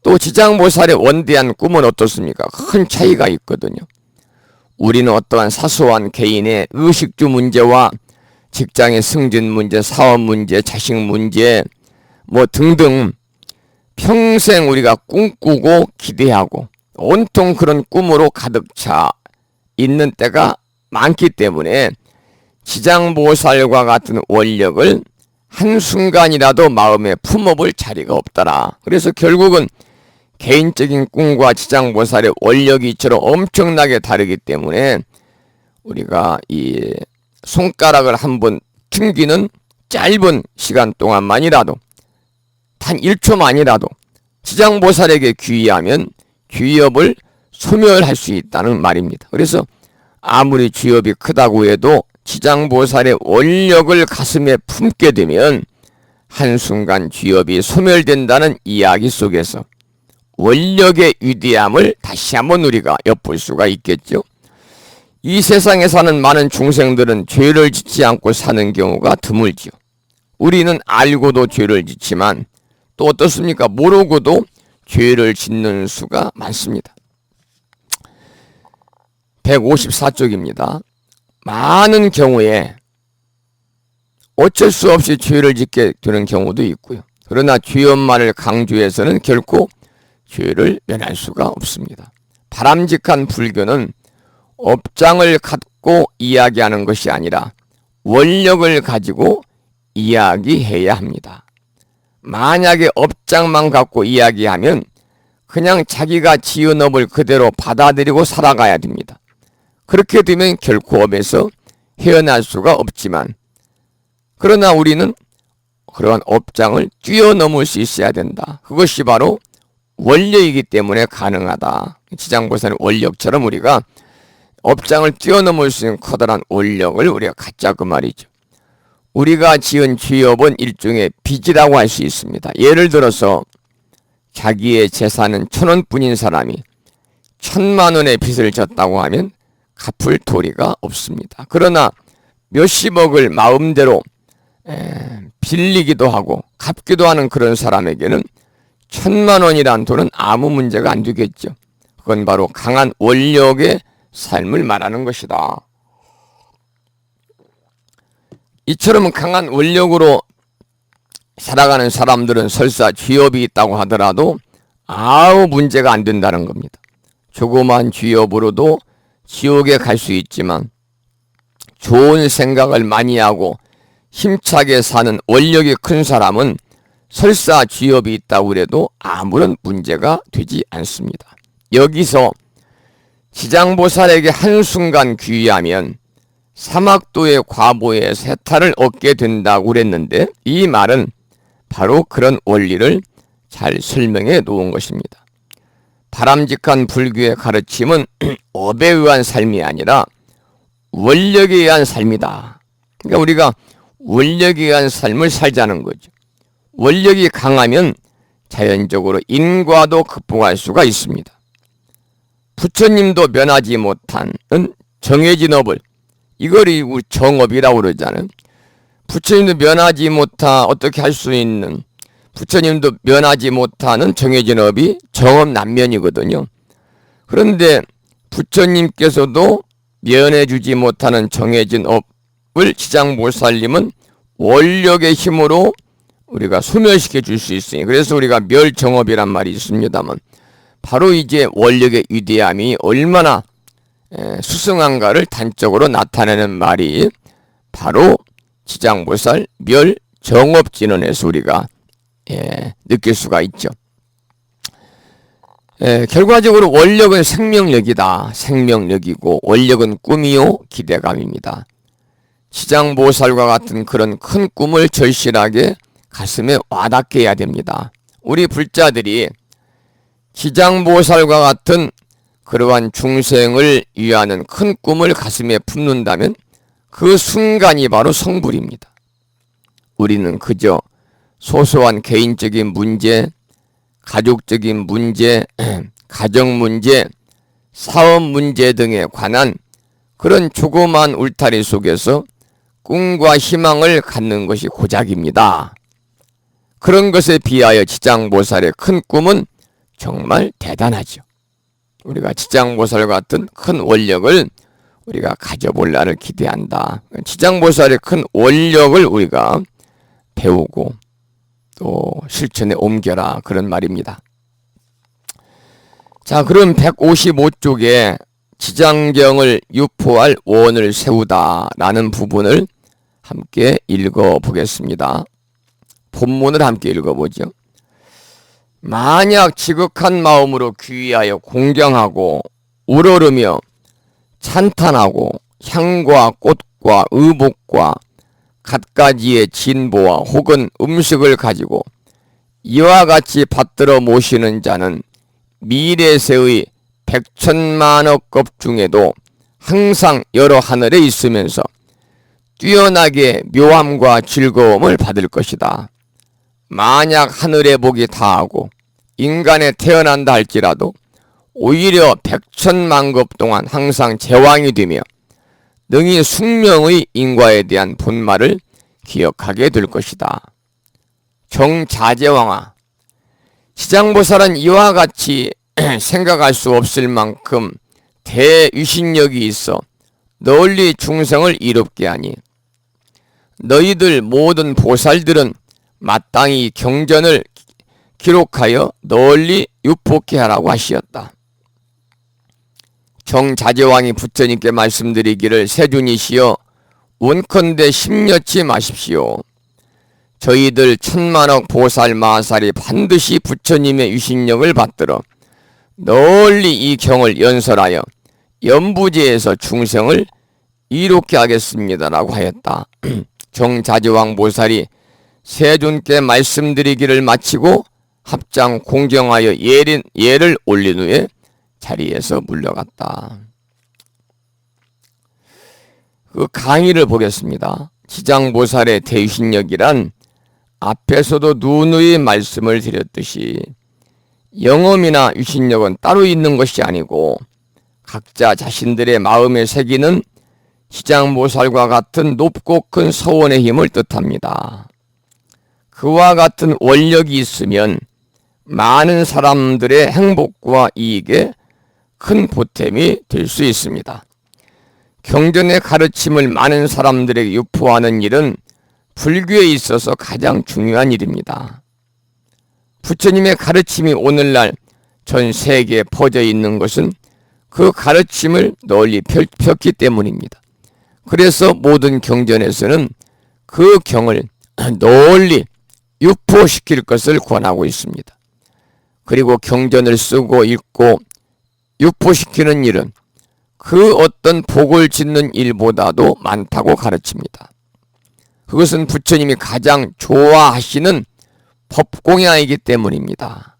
또 지장보살의 원대한 꿈은 어떻습니까? 큰 차이가 있거든요. 우리는 어떠한 사소한 개인의 의식주 문제와 직장의 승진 문제, 사업 문제, 자식 문제 등등 평생 우리가 꿈꾸고 기대하고 온통 그런 꿈으로 가득 차 있는 때가 많기 때문에 지장보살과 같은 원력을 한순간이라도 마음에 품어볼 자리가 없더라. 그래서 결국은 개인적인 꿈과 지장보살의 원력이 이처럼 엄청나게 다르기 때문에 우리가 이 손가락을 한번 튕기는 짧은 시간 동안만이라도 단 1초만이라도 지장보살에게 귀의하면 죄업을 소멸할 수 있다는 말입니다. 그래서 아무리 죄업이 크다고 해도 지장보살의 원력을 가슴에 품게 되면 한순간 죄업이 소멸된다는 이야기 속에서 원력의 위대함을 다시 한번 우리가 엿볼 수가 있겠죠. 이 세상에 사는 많은 중생들은 죄를 짓지 않고 사는 경우가 드물지요. 우리는 알고도 죄를 짓지만 또 어떻습니까? 모르고도 죄를 짓는 수가 많습니다. 154쪽입니다. 많은 경우에 어쩔 수 없이 죄를 짓게 되는 경우도 있고요. 그러나 죄업만을 강조해서는 결코 죄를 면할 수가 없습니다. 바람직한 불교는 업장을 갖고 이야기하는 것이 아니라 원력을 가지고 이야기해야 합니다. 만약에 업장만 갖고 이야기하면 그냥 자기가 지은 업을 그대로 받아들이고 살아가야 됩니다. 그렇게 되면 결코 업에서 헤어날 수가 없지만, 그러나 우리는 그러한 업장을 뛰어넘을 수 있어야 된다. 그것이 바로 원력이기 때문에 가능하다. 지장보살의 원력처럼 우리가 업장을 뛰어넘을 수 있는 커다란 원력을 우리가 갖자, 그 말이죠. 우리가 지은 죄업은 일종의 빚이라고 할 수 있습니다. 예를 들어서 자기의 재산은 1,000원뿐인 사람이 1,000만 원의 빚을 졌다고 하면 갚을 도리가 없습니다. 그러나 몇십억을 마음대로 빌리기도 하고 갚기도 하는 그런 사람에게는 1,000만 원이란 돈은 아무 문제가 안 되겠죠. 그건 바로 강한 원력의 삶을 말하는 것이다. 이처럼 강한 원력으로 살아가는 사람들은 설사 쥐업이 있다고 하더라도 아무 문제가 안 된다는 겁니다. 조그만 쥐업으로도 지옥에 갈 수 있지만 좋은 생각을 많이 하고 힘차게 사는 원력이 큰 사람은 설사 쥐업이 있다고 해도 아무런 문제가 되지 않습니다. 여기서 지장보살에게 한순간 귀의하면 사막도의 과보에 세탈을 얻게 된다고 그랬는데 이 말은 바로 그런 원리를 잘 설명해 놓은 것입니다. 바람직한 불교의 가르침은 업에 의한 삶이 아니라 원력에 의한 삶이다. 그러니까 우리가 원력에 의한 삶을 살자는 거죠. 원력이 강하면 자연적으로 인과도 극복할 수가 있습니다. 부처님도 면하지 못하는 정해진 업을, 이걸 정업이라고 그러잖아요. 부처님도 면하지 못하 어떻게 할 수 있는, 부처님도 면하지 못하는 정해진 업이 정업난면이거든요. 그런데 부처님께서도 면해주지 못하는 정해진 업을 지장보살님은 원력의 힘으로 우리가 소멸시켜 줄 수 있으니, 그래서 우리가 멸정업이란 말이 있습니다만 바로 이제 원력의 위대함이 얼마나 수승한가를 단적으로 나타내는 말이 바로 지장보살 멸정업진언에서 우리가 느낄 수가 있죠. 결과적으로 원력은 생명력이다. 생명력이고 원력은 꿈이요 기대감입니다. 지장보살과 같은 그런 큰 꿈을 절실하게 가슴에 와닿게 해야 됩니다. 우리 불자들이 지장보살과 같은 그러한 중생을 위하는 큰 꿈을 가슴에 품는다면 그 순간이 바로 성불입니다. 우리는 그저 소소한 개인적인 문제, 가족적인 문제, 가정 문제, 사업 문제 등에 관한 그런 조그만 울타리 속에서 꿈과 희망을 갖는 것이 고작입니다. 그런 것에 비하여 지장보살의 큰 꿈은 정말 대단하죠. 우리가 지장보살 같은 큰 원력을 우리가 가져볼 날을 기대한다. 지장보살의 큰 원력을 우리가 배우고 또 실천에 옮겨라, 그런 말입니다. 자, 그럼 155쪽에 지장경을 유포할 원을 세우다라는 부분을 함께 읽어보겠습니다. 본문을 함께 읽어보죠. 만약 지극한 마음으로 귀의하여 공경하고 우러르며 찬탄하고 향과 꽃과 의복과 갖가지의 진보와 혹은 음식을 가지고 이와 같이 받들어 모시는 자는 미래세의 백천만억급 중에도 항상 여러 하늘에 있으면서 뛰어나게 묘함과 즐거움을 받을 것이다. 만약 하늘의 복이 다하고 인간에 태어난다 할지라도 오히려 백천만급 동안 항상 제왕이 되며 능히 숙명의 인과에 대한 본말을 기억하게 될 것이다. 정자제왕아, 지장보살은 이와 같이 생각할 수 없을 만큼 대유신력이 있어 널리 중생을 이롭게 하니 너희들 모든 보살들은 마땅히 경전을 기록하여 널리 유포케 하라고 하시었다. 정자제왕이 부처님께 말씀드리기를 세준이시여 원컨대 심려치 마십시오. 저희들 천만억 보살 마살이 반드시 부처님의 유신력을 받들어 널리 이 경을 연설하여 연부제에서 중생을 이롭게 하겠습니다라고 하였다. 정자제왕 보살이 세존께 말씀드리기를 마치고 합장 공경하여 예를 올린 후에 자리에서 물러갔다. 그 강의를 보겠습니다. 지장보살의 대유신력이란 앞에서도 누누이 말씀을 드렸듯이 영험이나 유신력은 따로 있는 것이 아니고 각자 자신들의 마음에 새기는 지장보살과 같은 높고 큰 서원의 힘을 뜻합니다. 그와 같은 원력이 있으면 많은 사람들의 행복과 이익에 큰 보탬이 될 수 있습니다. 경전의 가르침을 많은 사람들에게 유포하는 일은 불교에 있어서 가장 중요한 일입니다. 부처님의 가르침이 오늘날 전 세계에 퍼져 있는 것은 그 가르침을 널리 폈기 때문입니다. 그래서 모든 경전에서는 그 경을 널리 유포시킬 것을 권하고 있습니다. 그리고 경전을 쓰고 읽고 유포시키는 일은 그 어떤 복을 짓는 일보다도 많다고 가르칩니다. 그것은 부처님이 가장 좋아하시는 법공양이기 때문입니다.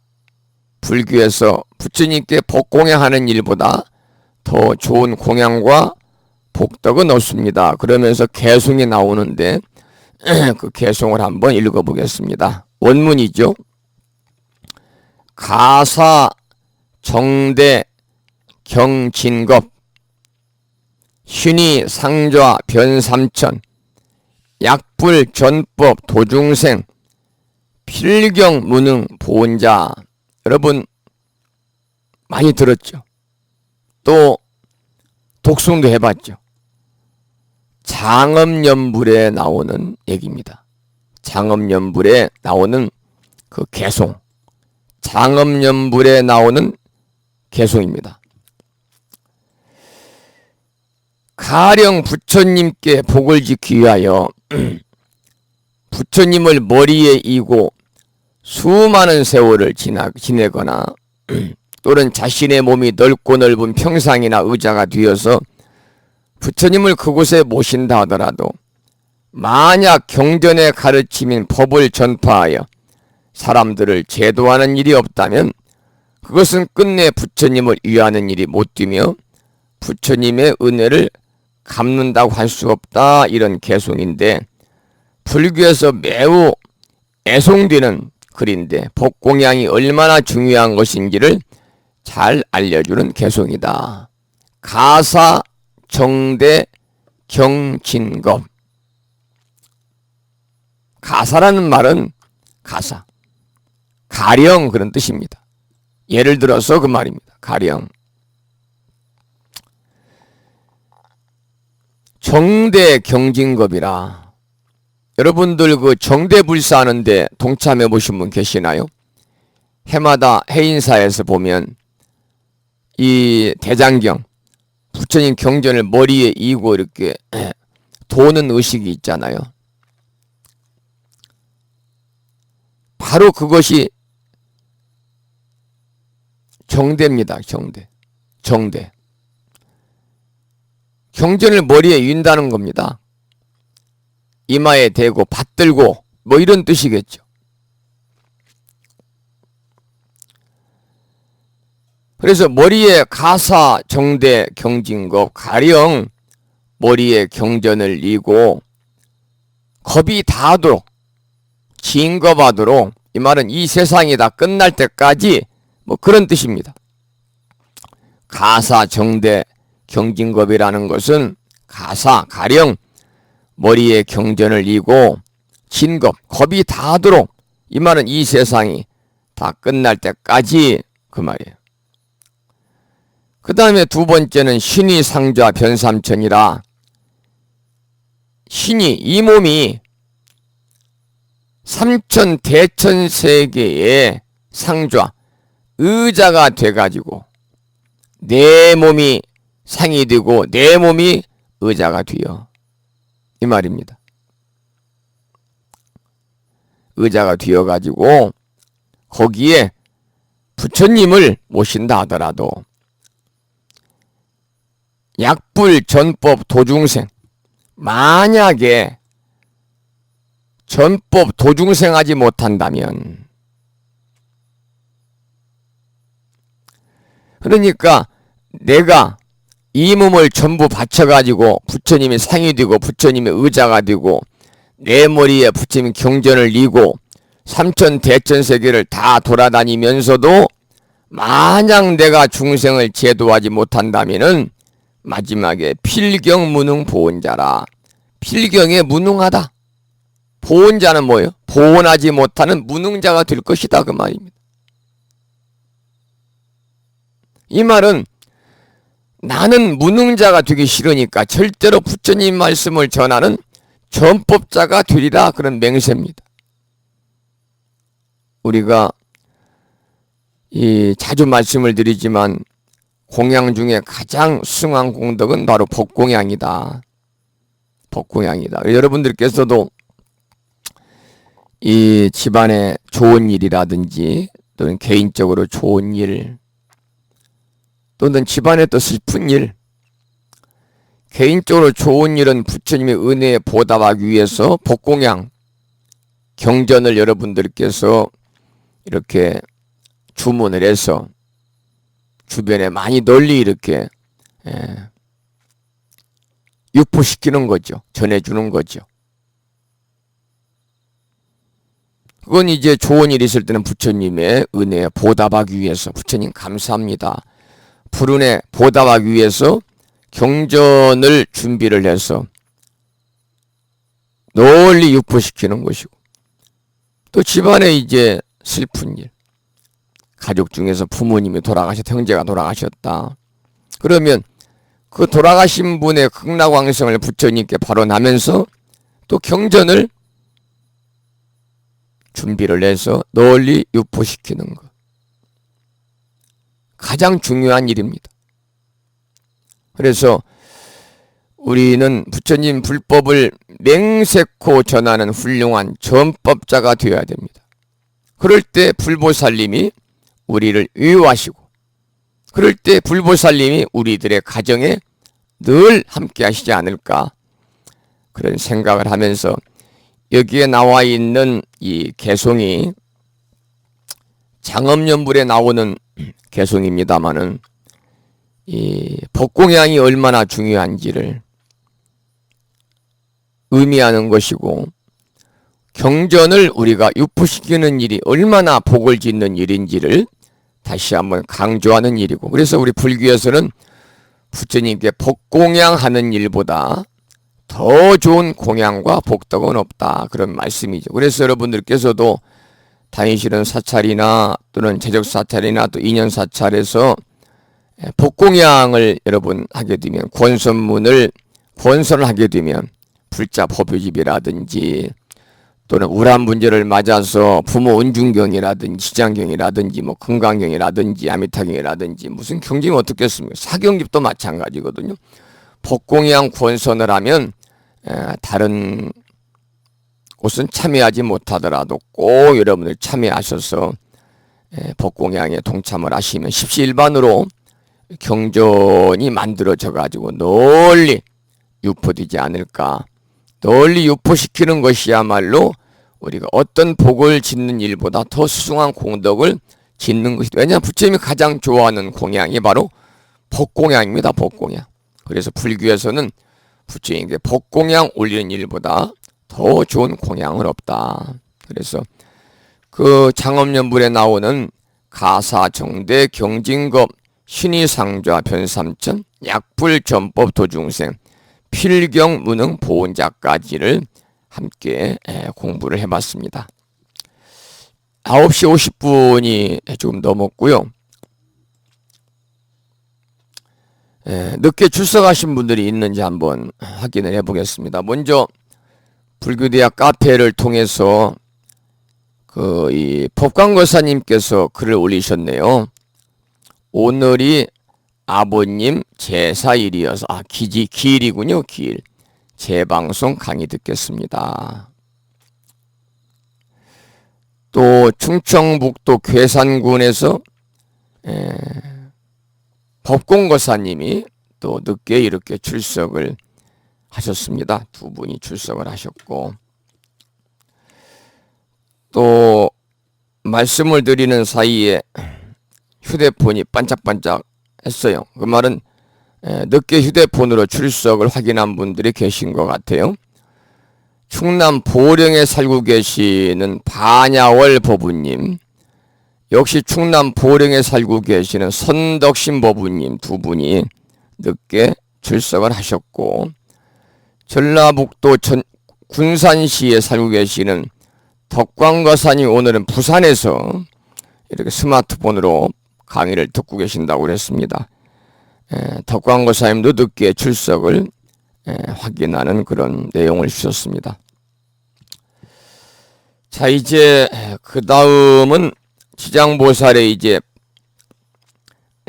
불교에서 부처님께 법공양하는 일보다 더 좋은 공양과 복덕은 없습니다. 그러면서 개송이 나오는데 그 개송을 한번 읽어보겠습니다. 원문이죠. 가사 정대 경진겁 신이 상좌 변삼천 약불 전법 도중생 필경 무능 보온자. 여러분 많이 들었죠? 또 독송도 해봤죠? 장엄연불에 나오는 얘기입니다. 장엄연불에 나오는 그 개송, 장엄연불에 나오는 개송입니다. 가령 부처님께 복을 짓기 위하여 부처님을 머리에 이고 수많은 세월을 지내거나 또는 자신의 몸이 넓고 넓은 평상이나 의자가 되어서 부처님을 그곳에 모신다 하더라도 만약 경전의 가르침인 법을 전파하여 사람들을 제도하는 일이 없다면 그것은 끝내 부처님을 위하는 일이 못 되며 부처님의 은혜를 갚는다고 할 수 없다. 이런 개송인데 불교에서 매우 애송되는 글인데 법공양이 얼마나 중요한 것인지를 잘 알려주는 개송이다. 가사 정대 경진겁. 가사라는 말은 가사, 가령 그런 뜻입니다. 예를 들어서 그 말입니다. 가령 정대 경진겁이라. 여러분들 그 정대불사 하는데 동참해 보신 분 계시나요? 해마다 해인사에서 보면 이 대장경 부처님 경전을 머리에 이고 이렇게 도는 의식이 있잖아요. 바로 그것이 정대입니다. 정대. 경전을 머리에 윤다는 겁니다. 이마에 대고 받들고 뭐 이런 뜻이겠죠. 그래서 머리에 가사 정대 경진겁 가령 머리에 경전을 이고 겁이 다하도록 진겁하도록, 이 말은 이 세상이 다 끝날 때까지 뭐 그런 뜻입니다. 가사 정대 경진겁이라는 것은 가사 가령 머리에 경전을 이고 진겁 겁이 다하도록, 이 말은 이 세상이 다 끝날 때까지 그 말이에요. 그 다음에 두 번째는 신이 상좌 변삼천이라. 신이 이 몸이 삼천 대천 세계의 상좌 의자가 돼가지고 내 몸이 상이 되고 내 몸이 의자가 되어, 이 말입니다. 의자가 되어가지고 거기에 부처님을 모신다 하더라도 약불 전법 도중생, 만약에 전법 도중생하지 못한다면, 그러니까 내가 이 몸을 전부 바쳐가지고 부처님이 상이 되고 부처님의 의자가 되고 내 머리에 부처님 경전을 이고 삼천 대천 세계를 다 돌아다니면서도 만약 내가 중생을 제도하지 못한다면은 마지막에 필경무능 보온자라. 필경에 무능하다. 보온자는 뭐예요? 보온하지 못하는 무능자가 될 것이다 그 말입니다. 이 말은 나는 무능자가 되기 싫으니까 절대로 부처님 말씀을 전하는 전법자가 되리라, 그런 맹세입니다. 우리가 자주 말씀을 드리지만 공양 중에 가장 숭한 공덕은 바로 법공양이다. 법공양이다. 여러분들께서도 이 집안에 좋은 일이라든지 또는 개인적으로 좋은 일 또는 집안에 또 슬픈 일, 개인적으로 좋은 일은 부처님의 은혜에 보답하기 위해서 법공양, 경전을 여러분들께서 이렇게 주문을 해서 주변에 많이 널리 이렇게 유포시키는 거죠. 전해주는 거죠. 그건 이제 좋은 일이 있을 때는 부처님의 은혜에 보답하기 위해서, 부처님 감사합니다, 불운에 보답하기 위해서 경전을 준비를 해서 널리 유포시키는 것이고, 또 집안에 이제 슬픈 일, 가족 중에서 부모님이 돌아가셨다, 형제가 돌아가셨다, 그러면 그 돌아가신 분의 극락왕성을 부처님께 발언하면서 또 경전을 준비를 해서 널리 유포시키는 것, 가장 중요한 일입니다. 그래서 우리는 부처님 불법을 맹세코 전하는 훌륭한 전법자가 되어야 됩니다. 그럴 때 불보살님이 우리를 위로하시고, 그럴 때 불보살님이 우리들의 가정에 늘 함께 하시지 않을까, 그런 생각을 하면서 여기에 나와 있는 이 개송이 장엄연불에 나오는 개송입니다마는 이 법공양이 얼마나 중요한지를 의미하는 것이고, 경전을 우리가 유포시키는 일이 얼마나 복을 짓는 일인지를 다시 한번 강조하는 일이고, 그래서 우리 불교에서는 부처님께 법공양하는 일보다 더 좋은 공양과 복덕은 없다, 그런 말씀이죠. 그래서 여러분들께서도 다니시는 사찰이나 또는 제적 사찰이나 또 인연 사찰에서 복공양을 여러분 하게 되면, 권선문을 권선을 하게 되면 불자 법요집이라든지 또는 우란 문제를 맞아서 부모 은중경이라든지 시장경이라든지 뭐 금강경이라든지 아미타경이라든지 무슨 경징이 어떻겠습니까? 사경집도 마찬가지거든요. 법공양 권선을 하면 다른 곳은 참여하지 못하더라도 꼭 여러분들 참여하셔서 법공양에 동참을 하시면 십시일반으로 경전이 만들어져 가지고 널리 유포되지 않을까. 널리 유포시키는 것이야말로 우리가 어떤 복을 짓는 일보다 더 수승한 공덕을 짓는 것이다. 왜냐하면 부처님이 가장 좋아하는 공양이 바로 법공양입니다. 법공양. 그래서 불교에서는 부처님께 법공양 올리는 일보다 더 좋은 공양은 없다. 그래서 그 장엄연불에 나오는 가사정대 경징겁 신의상좌 변삼천 약불전법 도중생 필경 무능 보온자까지를 함께 공부를 해봤습니다. 9시 50분이 조금 넘었고요. 늦게 출석하신 분들이 있는지 한번 확인을 해보겠습니다. 먼저 불교대학 카페를 통해서 이 법광거사님께서 글을 올리셨네요. 오늘이 아버님 제사일이어서 기일이군요. 기일. 재방송 강의 듣겠습니다. 또 충청북도 괴산군에서 법공거사님이 또 늦게 이렇게 출석을 하셨습니다. 두 분이 출석을 하셨고, 또 말씀을 드리는 사이에 휴대폰이 반짝반짝 했어요. 그 말은 늦게 휴대폰으로 출석을 확인한 분들이 계신 것 같아요. 충남 보령에 살고 계시는 반야월 법우님, 역시 충남 보령에 살고 계시는 선덕신 법우님 두 분이 늦게 출석을 하셨고, 전라북도 군산시에 살고 계시는 덕광거사님 오늘은 부산에서 이렇게 스마트폰으로 강의를 듣고 계신다고 그랬습니다. 덕광고사님도 늦게 출석을 확인하는 그런 내용을 주셨습니다. 자, 이제 그 다음은 지장보살의 이제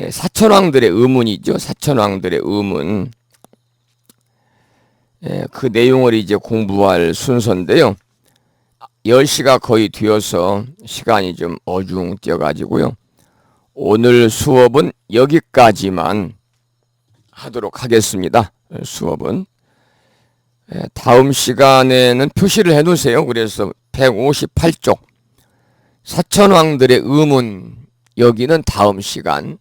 사천왕들의 의문이죠. 사천왕들의 의문. 그 내용을 이제 공부할 순서인데요. 10시가 거의 되어서 시간이 좀 어중 뛰어가지고요. 오늘 수업은 여기까지만 하도록 하겠습니다. 수업은. 다음 시간에는 표시를 해 놓으세요. 그래서 158쪽 사천왕들의 의문, 여기는 다음 시간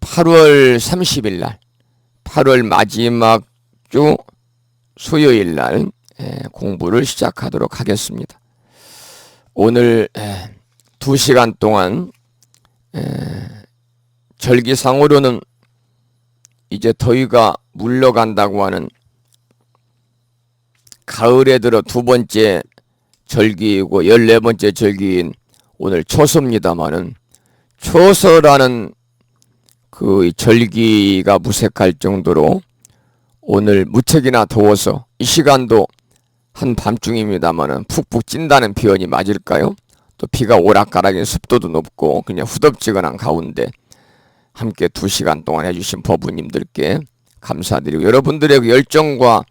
8월 30일 날, 8월 마지막 주 수요일 날 공부를 시작하도록 하겠습니다. 오늘 2시간 동안 절기상으로는 이제 더위가 물러간다고 하는 가을에 들어 두 번째 절기이고 14번째 절기인 오늘 초서입니다마는, 초서라는 그 절기가 무색할 정도로 오늘 무척이나 더워서 이 시간도 한밤중입니다마는 푹푹 찐다는 표현이 맞을까요? 또 비가 오락가락인 습도도 높고 그냥 후덥지근한 가운데 함께 2시간 동안 해주신 법부님들께 감사드리고, 여러분들의 그 열정과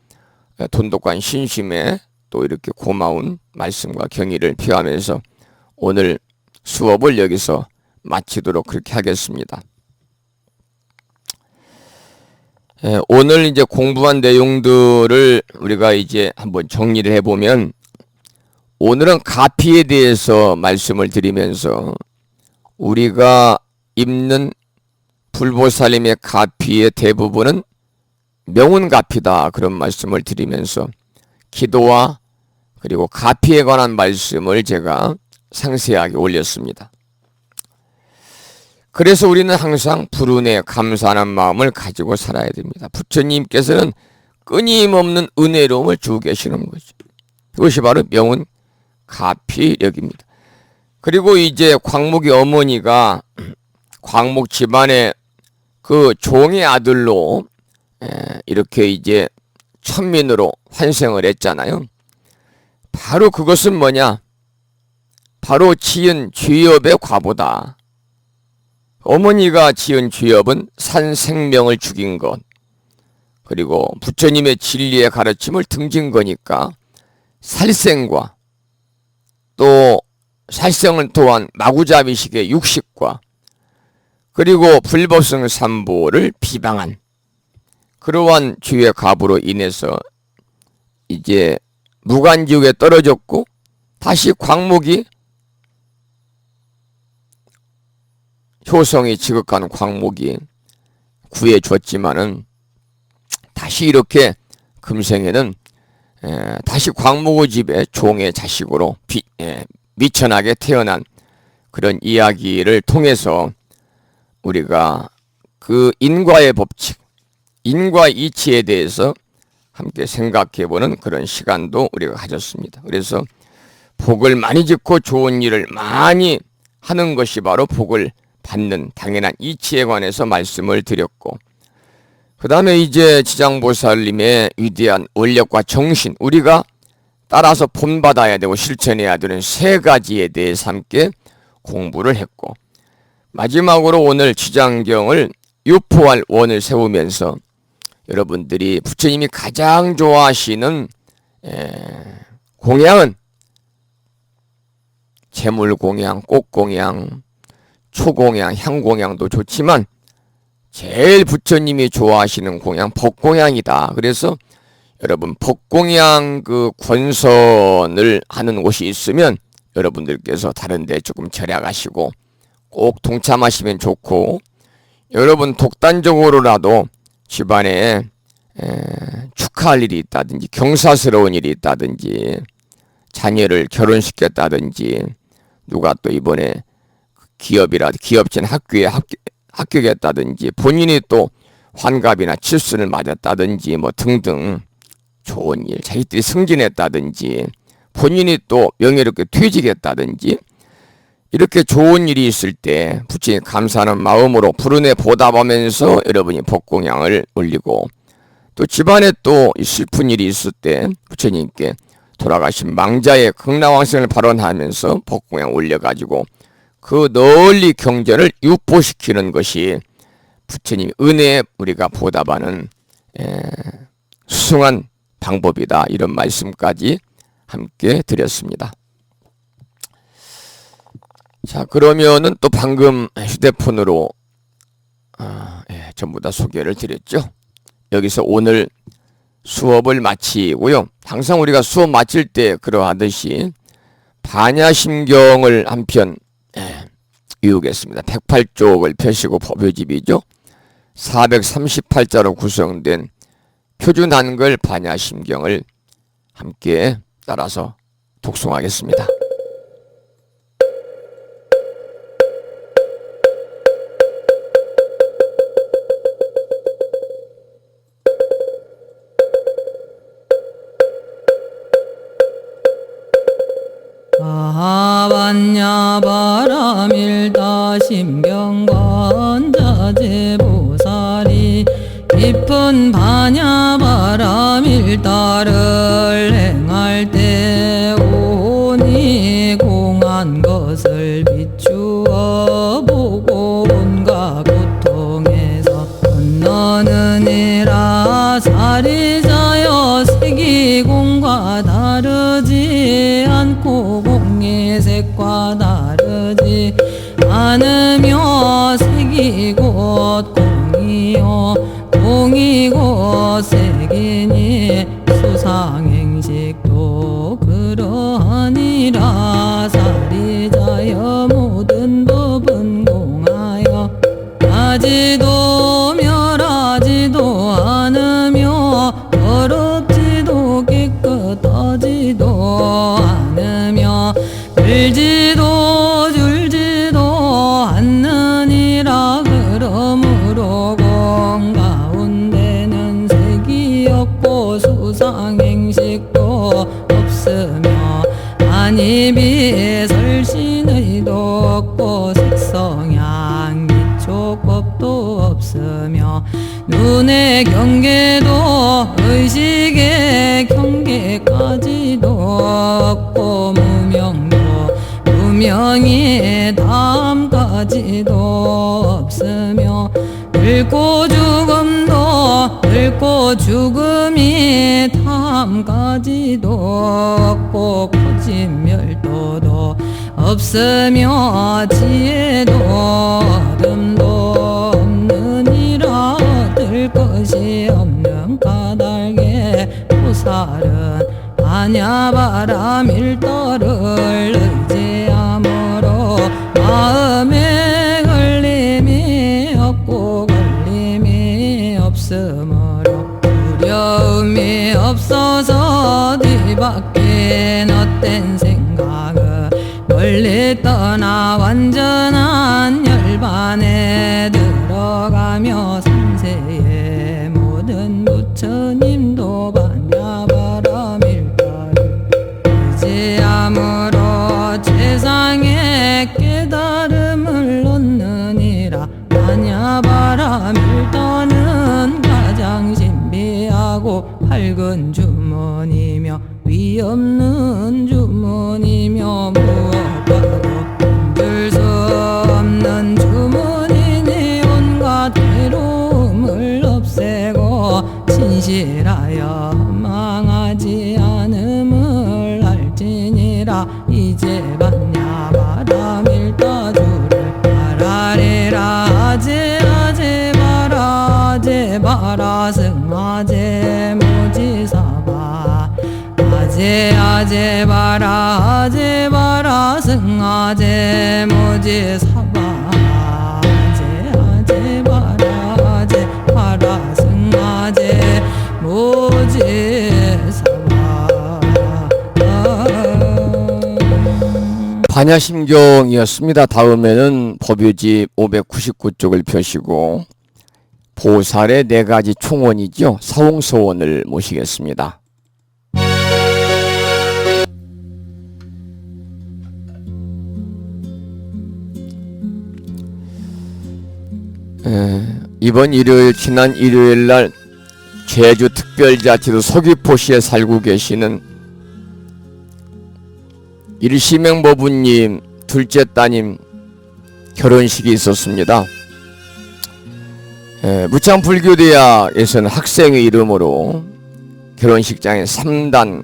돈독한 신심에 또 이렇게 고마운 말씀과 경의를 표하면서 오늘 수업을 여기서 마치도록 그렇게 하겠습니다. 오늘 이제 공부한 내용들을 우리가 이제 한번 정리를 해보면, 오늘은 가피에 대해서 말씀을 드리면서 우리가 입는 불보살님의 가피의 대부분은 명운가피다, 그런 말씀을 드리면서 기도와 그리고 가피에 관한 말씀을 제가 상세하게 올렸습니다. 그래서 우리는 항상 불운에 감사하는 마음을 가지고 살아야 됩니다. 부처님께서는 끊임없는 은혜로움을 주고 계시는 거죠. 그것이 바로 명운 가피력입니다. 그리고 이제 광목의 어머니가 광목 집안의 그 종의 아들로 이렇게 이제 천민으로 환생을 했잖아요. 바로 그것은 뭐냐? 바로 지은 죄업의 과보다. 어머니가 지은 죄업은 산 생명을 죽인 것, 그리고 부처님의 진리의 가르침을 등진 거니까 살생과 또 살생은 또한 마구잡이식의 육식과 그리고 불법성 삼보를 비방한 그러한 죄의 과보로 인해서 이제 무간지옥에 떨어졌고, 다시 광목이 효성이 지극한 광목이 구해줬지만은 다시 이렇게 금생에는 다시 광목의 집에 종의 자식으로 미천하게 태어난 그런 이야기를 통해서 우리가 그 인과의 법칙, 인과 이치에 대해서 함께 생각해보는 그런 시간도 우리가 가졌습니다. 그래서 복을 많이 짓고 좋은 일을 많이 하는 것이 바로 복을 받는 당연한 이치에 관해서 말씀을 드렸고, 그 다음에 이제 지장보살님의 위대한 원력과 정신, 우리가 따라서 본받아야 되고 실천해야 되는 3가지에 대해서 함께 공부를 했고, 마지막으로 오늘 지장경을 유포할 원을 세우면서 여러분들이 부처님이 가장 좋아하시는 공양은 재물공양, 꽃공양, 초공양, 향공양도 좋지만 제일 부처님이 좋아하시는 공양 법공양이다. 그래서 여러분 법공양 그 권선을 하는 곳이 있으면 여러분들께서 다른 데 조금 절약하시고 꼭 동참하시면 좋고, 여러분 독단적으로라도 집안에 축하할 일이 있다든지 경사스러운 일이 있다든지 자녀를 결혼시켰다든지 누가 또 이번에 기업진 학교에 합격했다든지 본인이 또 환갑이나 칠순을 맞았다든지 뭐 등등 좋은 일, 자기들이 승진했다든지 본인이 또 명예롭게 퇴직했다든지 이렇게 좋은 일이 있을 때 부처님 감사하는 마음으로 불은혜 보답하면서 여러분이 법공양을 올리고, 또 집안에 또 슬픈 일이 있을 때 부처님께 돌아가신 망자의 극락왕생을 발언하면서 법공양 올려가지고 그 널리 경전을 유포시키는 것이 부처님 은혜에 우리가 보답하는 수승한 방법이다, 이런 말씀까지 함께 드렸습니다. 자, 그러면은 또 방금 휴대폰으로 전부 다 소개를 드렸죠. 여기서 오늘 수업을 마치고요. 항상 우리가 수업 마칠 때 그러하듯이 반야심경을 한 편 외우겠습니다. 108쪽을 펴시고 법요집이죠. 438자로 구성된 표준 한글 반야심경을 함께 따라서 독송하겠습니다. 반야 바람일다 심경관자재보살이 깊은 반야 바람일다를 행할 때 오니 공한 것을 비추어 보고 온갖 고통에서 건너느니라. 사리자여 색이공과 다르지 않고 공의 색과 다르지 않으며 색이 곧 공이요 공이 곧 색이니 수상행식도 그러하니라. 사리자여 모든 법은 공하여 하지도 멸하지도 않으며 더럽지도 깨끗하지도 않으며 들지도 줄지도 않느니라. 그러므로 공 가운데는 색이 없고 수상행식도 없으며 안입이 설신의도 없고 색성향 기초법도 없으며 눈의 경계도 의식의 경계까지도 없고 무명도 무명의 다음까지도 없으며 늙고 죽음도 늙고 죽음이 다음까지도 없고 거짓멸도도 없으며 지혜도 어둠도 없느니라. 얻을 것이 없는 까닭에 보살은 반야바람일도를 의지함으로 마음에 걸림이 없고 걸림이 없으므로 두려움이 없어서 뒤바뀐 헛된 생각을 멀리 떠나 완전한 열반에 들어가며 삼세의 모든 부처님도 반야바람일도를 의지함으로 최상의 깨달음을 얻느니라. 반야바람일도는 가장 신비하고 밝은 주문이며 위 없는 주문이며 무엇과도 힘들 수 없는 주문이니 온갖 괴로움을 없애고 진실하여 망하지 않음을 알지니라. 이제 반야바람일도주를 바라리라. 아제 바라 승아제 모지사바 아제 바라 승아제 모지사바 아제 바라 승아제 모지사바. 반야심경이었습니다. 다음에는 법요집 599쪽을 펴시고 보살의 4가지 총원이죠. 사홍서원을 모시겠습니다. 이번 일요일 지난 일요일 날 제주 특별자치도 서귀포시에 살고 계시는 일시명 법부님 둘째 따님 결혼식이 있었습니다. 무창불교대학에서는 학생의 이름으로 결혼식장에 3단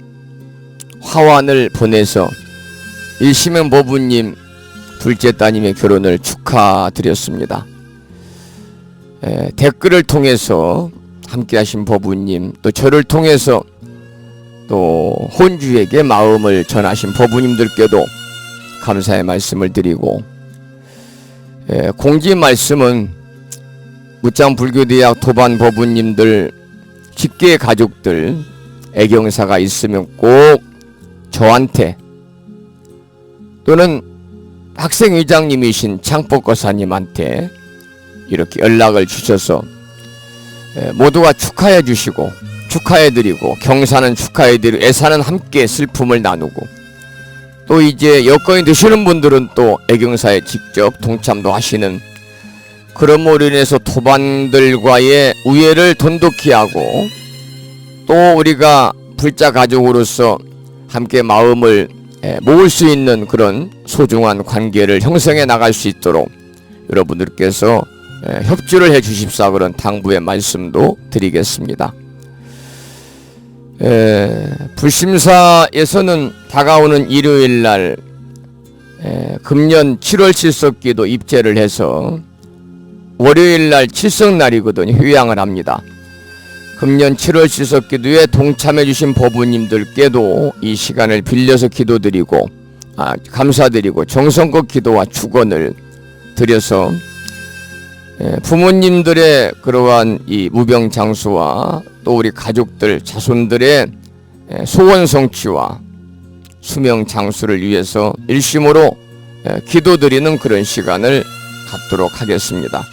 화환을 보내서 일시명 법부님 둘째 따님의 결혼을 축하드렸습니다. 댓글을 통해서 함께하신 법부님, 또 저를 통해서 또 혼주에게 마음을 전하신 법부님들께도 감사의 말씀을 드리고, 공지 말씀은 무창불교대학 도반 법부님들 직계 가족들 애경사가 있으면 꼭 저한테 또는 학생회장님이신 창법거사님한테 이렇게 연락을 주셔서 모두가 축하해 주시고 축하해 드리고, 경사는 축하해 드리고, 애사는 함께 슬픔을 나누고, 또 이제 여건이 되시는 분들은 또 애경사에 직접 동참도 하시는, 그럼으로 인해서 도반들과의 우애를 돈독히 하고, 또 우리가 불자 가족으로서 함께 마음을 모을 수 있는 그런 소중한 관계를 형성해 나갈 수 있도록 여러분들께서 협조를 해 주십사, 그런 당부의 말씀도 드리겠습니다. 불심사에서는 다가오는 일요일날 금년 7월 칠석기도 입제를 해서 월요일날 칠석날이거든요. 휴양을 합니다. 금년 7월 칠석기도에 동참해 주신 법부님들께도 이 시간을 빌려서 기도드리고 감사드리고 정성껏 기도와 축원을 드려서 부모님들의 그러한 이 무병장수와 또 우리 가족들 자손들의 소원 성취와 수명 장수를 위해서 일심으로 기도드리는 그런 시간을 갖도록 하겠습니다.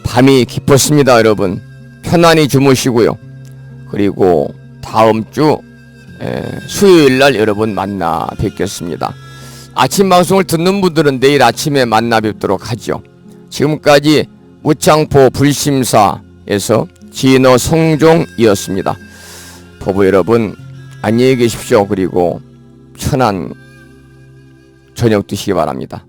밤이 깊었습니다. 여러분 편안히 주무시고요. 그리고 다음 주 수요일날 여러분 만나 뵙겠습니다. 아침 방송을 듣는 분들은 내일 아침에 만나 뵙도록 하죠. 지금까지 무창포 불심사에서 진어 성종이었습니다. 법부 여러분 안녕히 계십시오. 그리고 편안 저녁 드시기 바랍니다.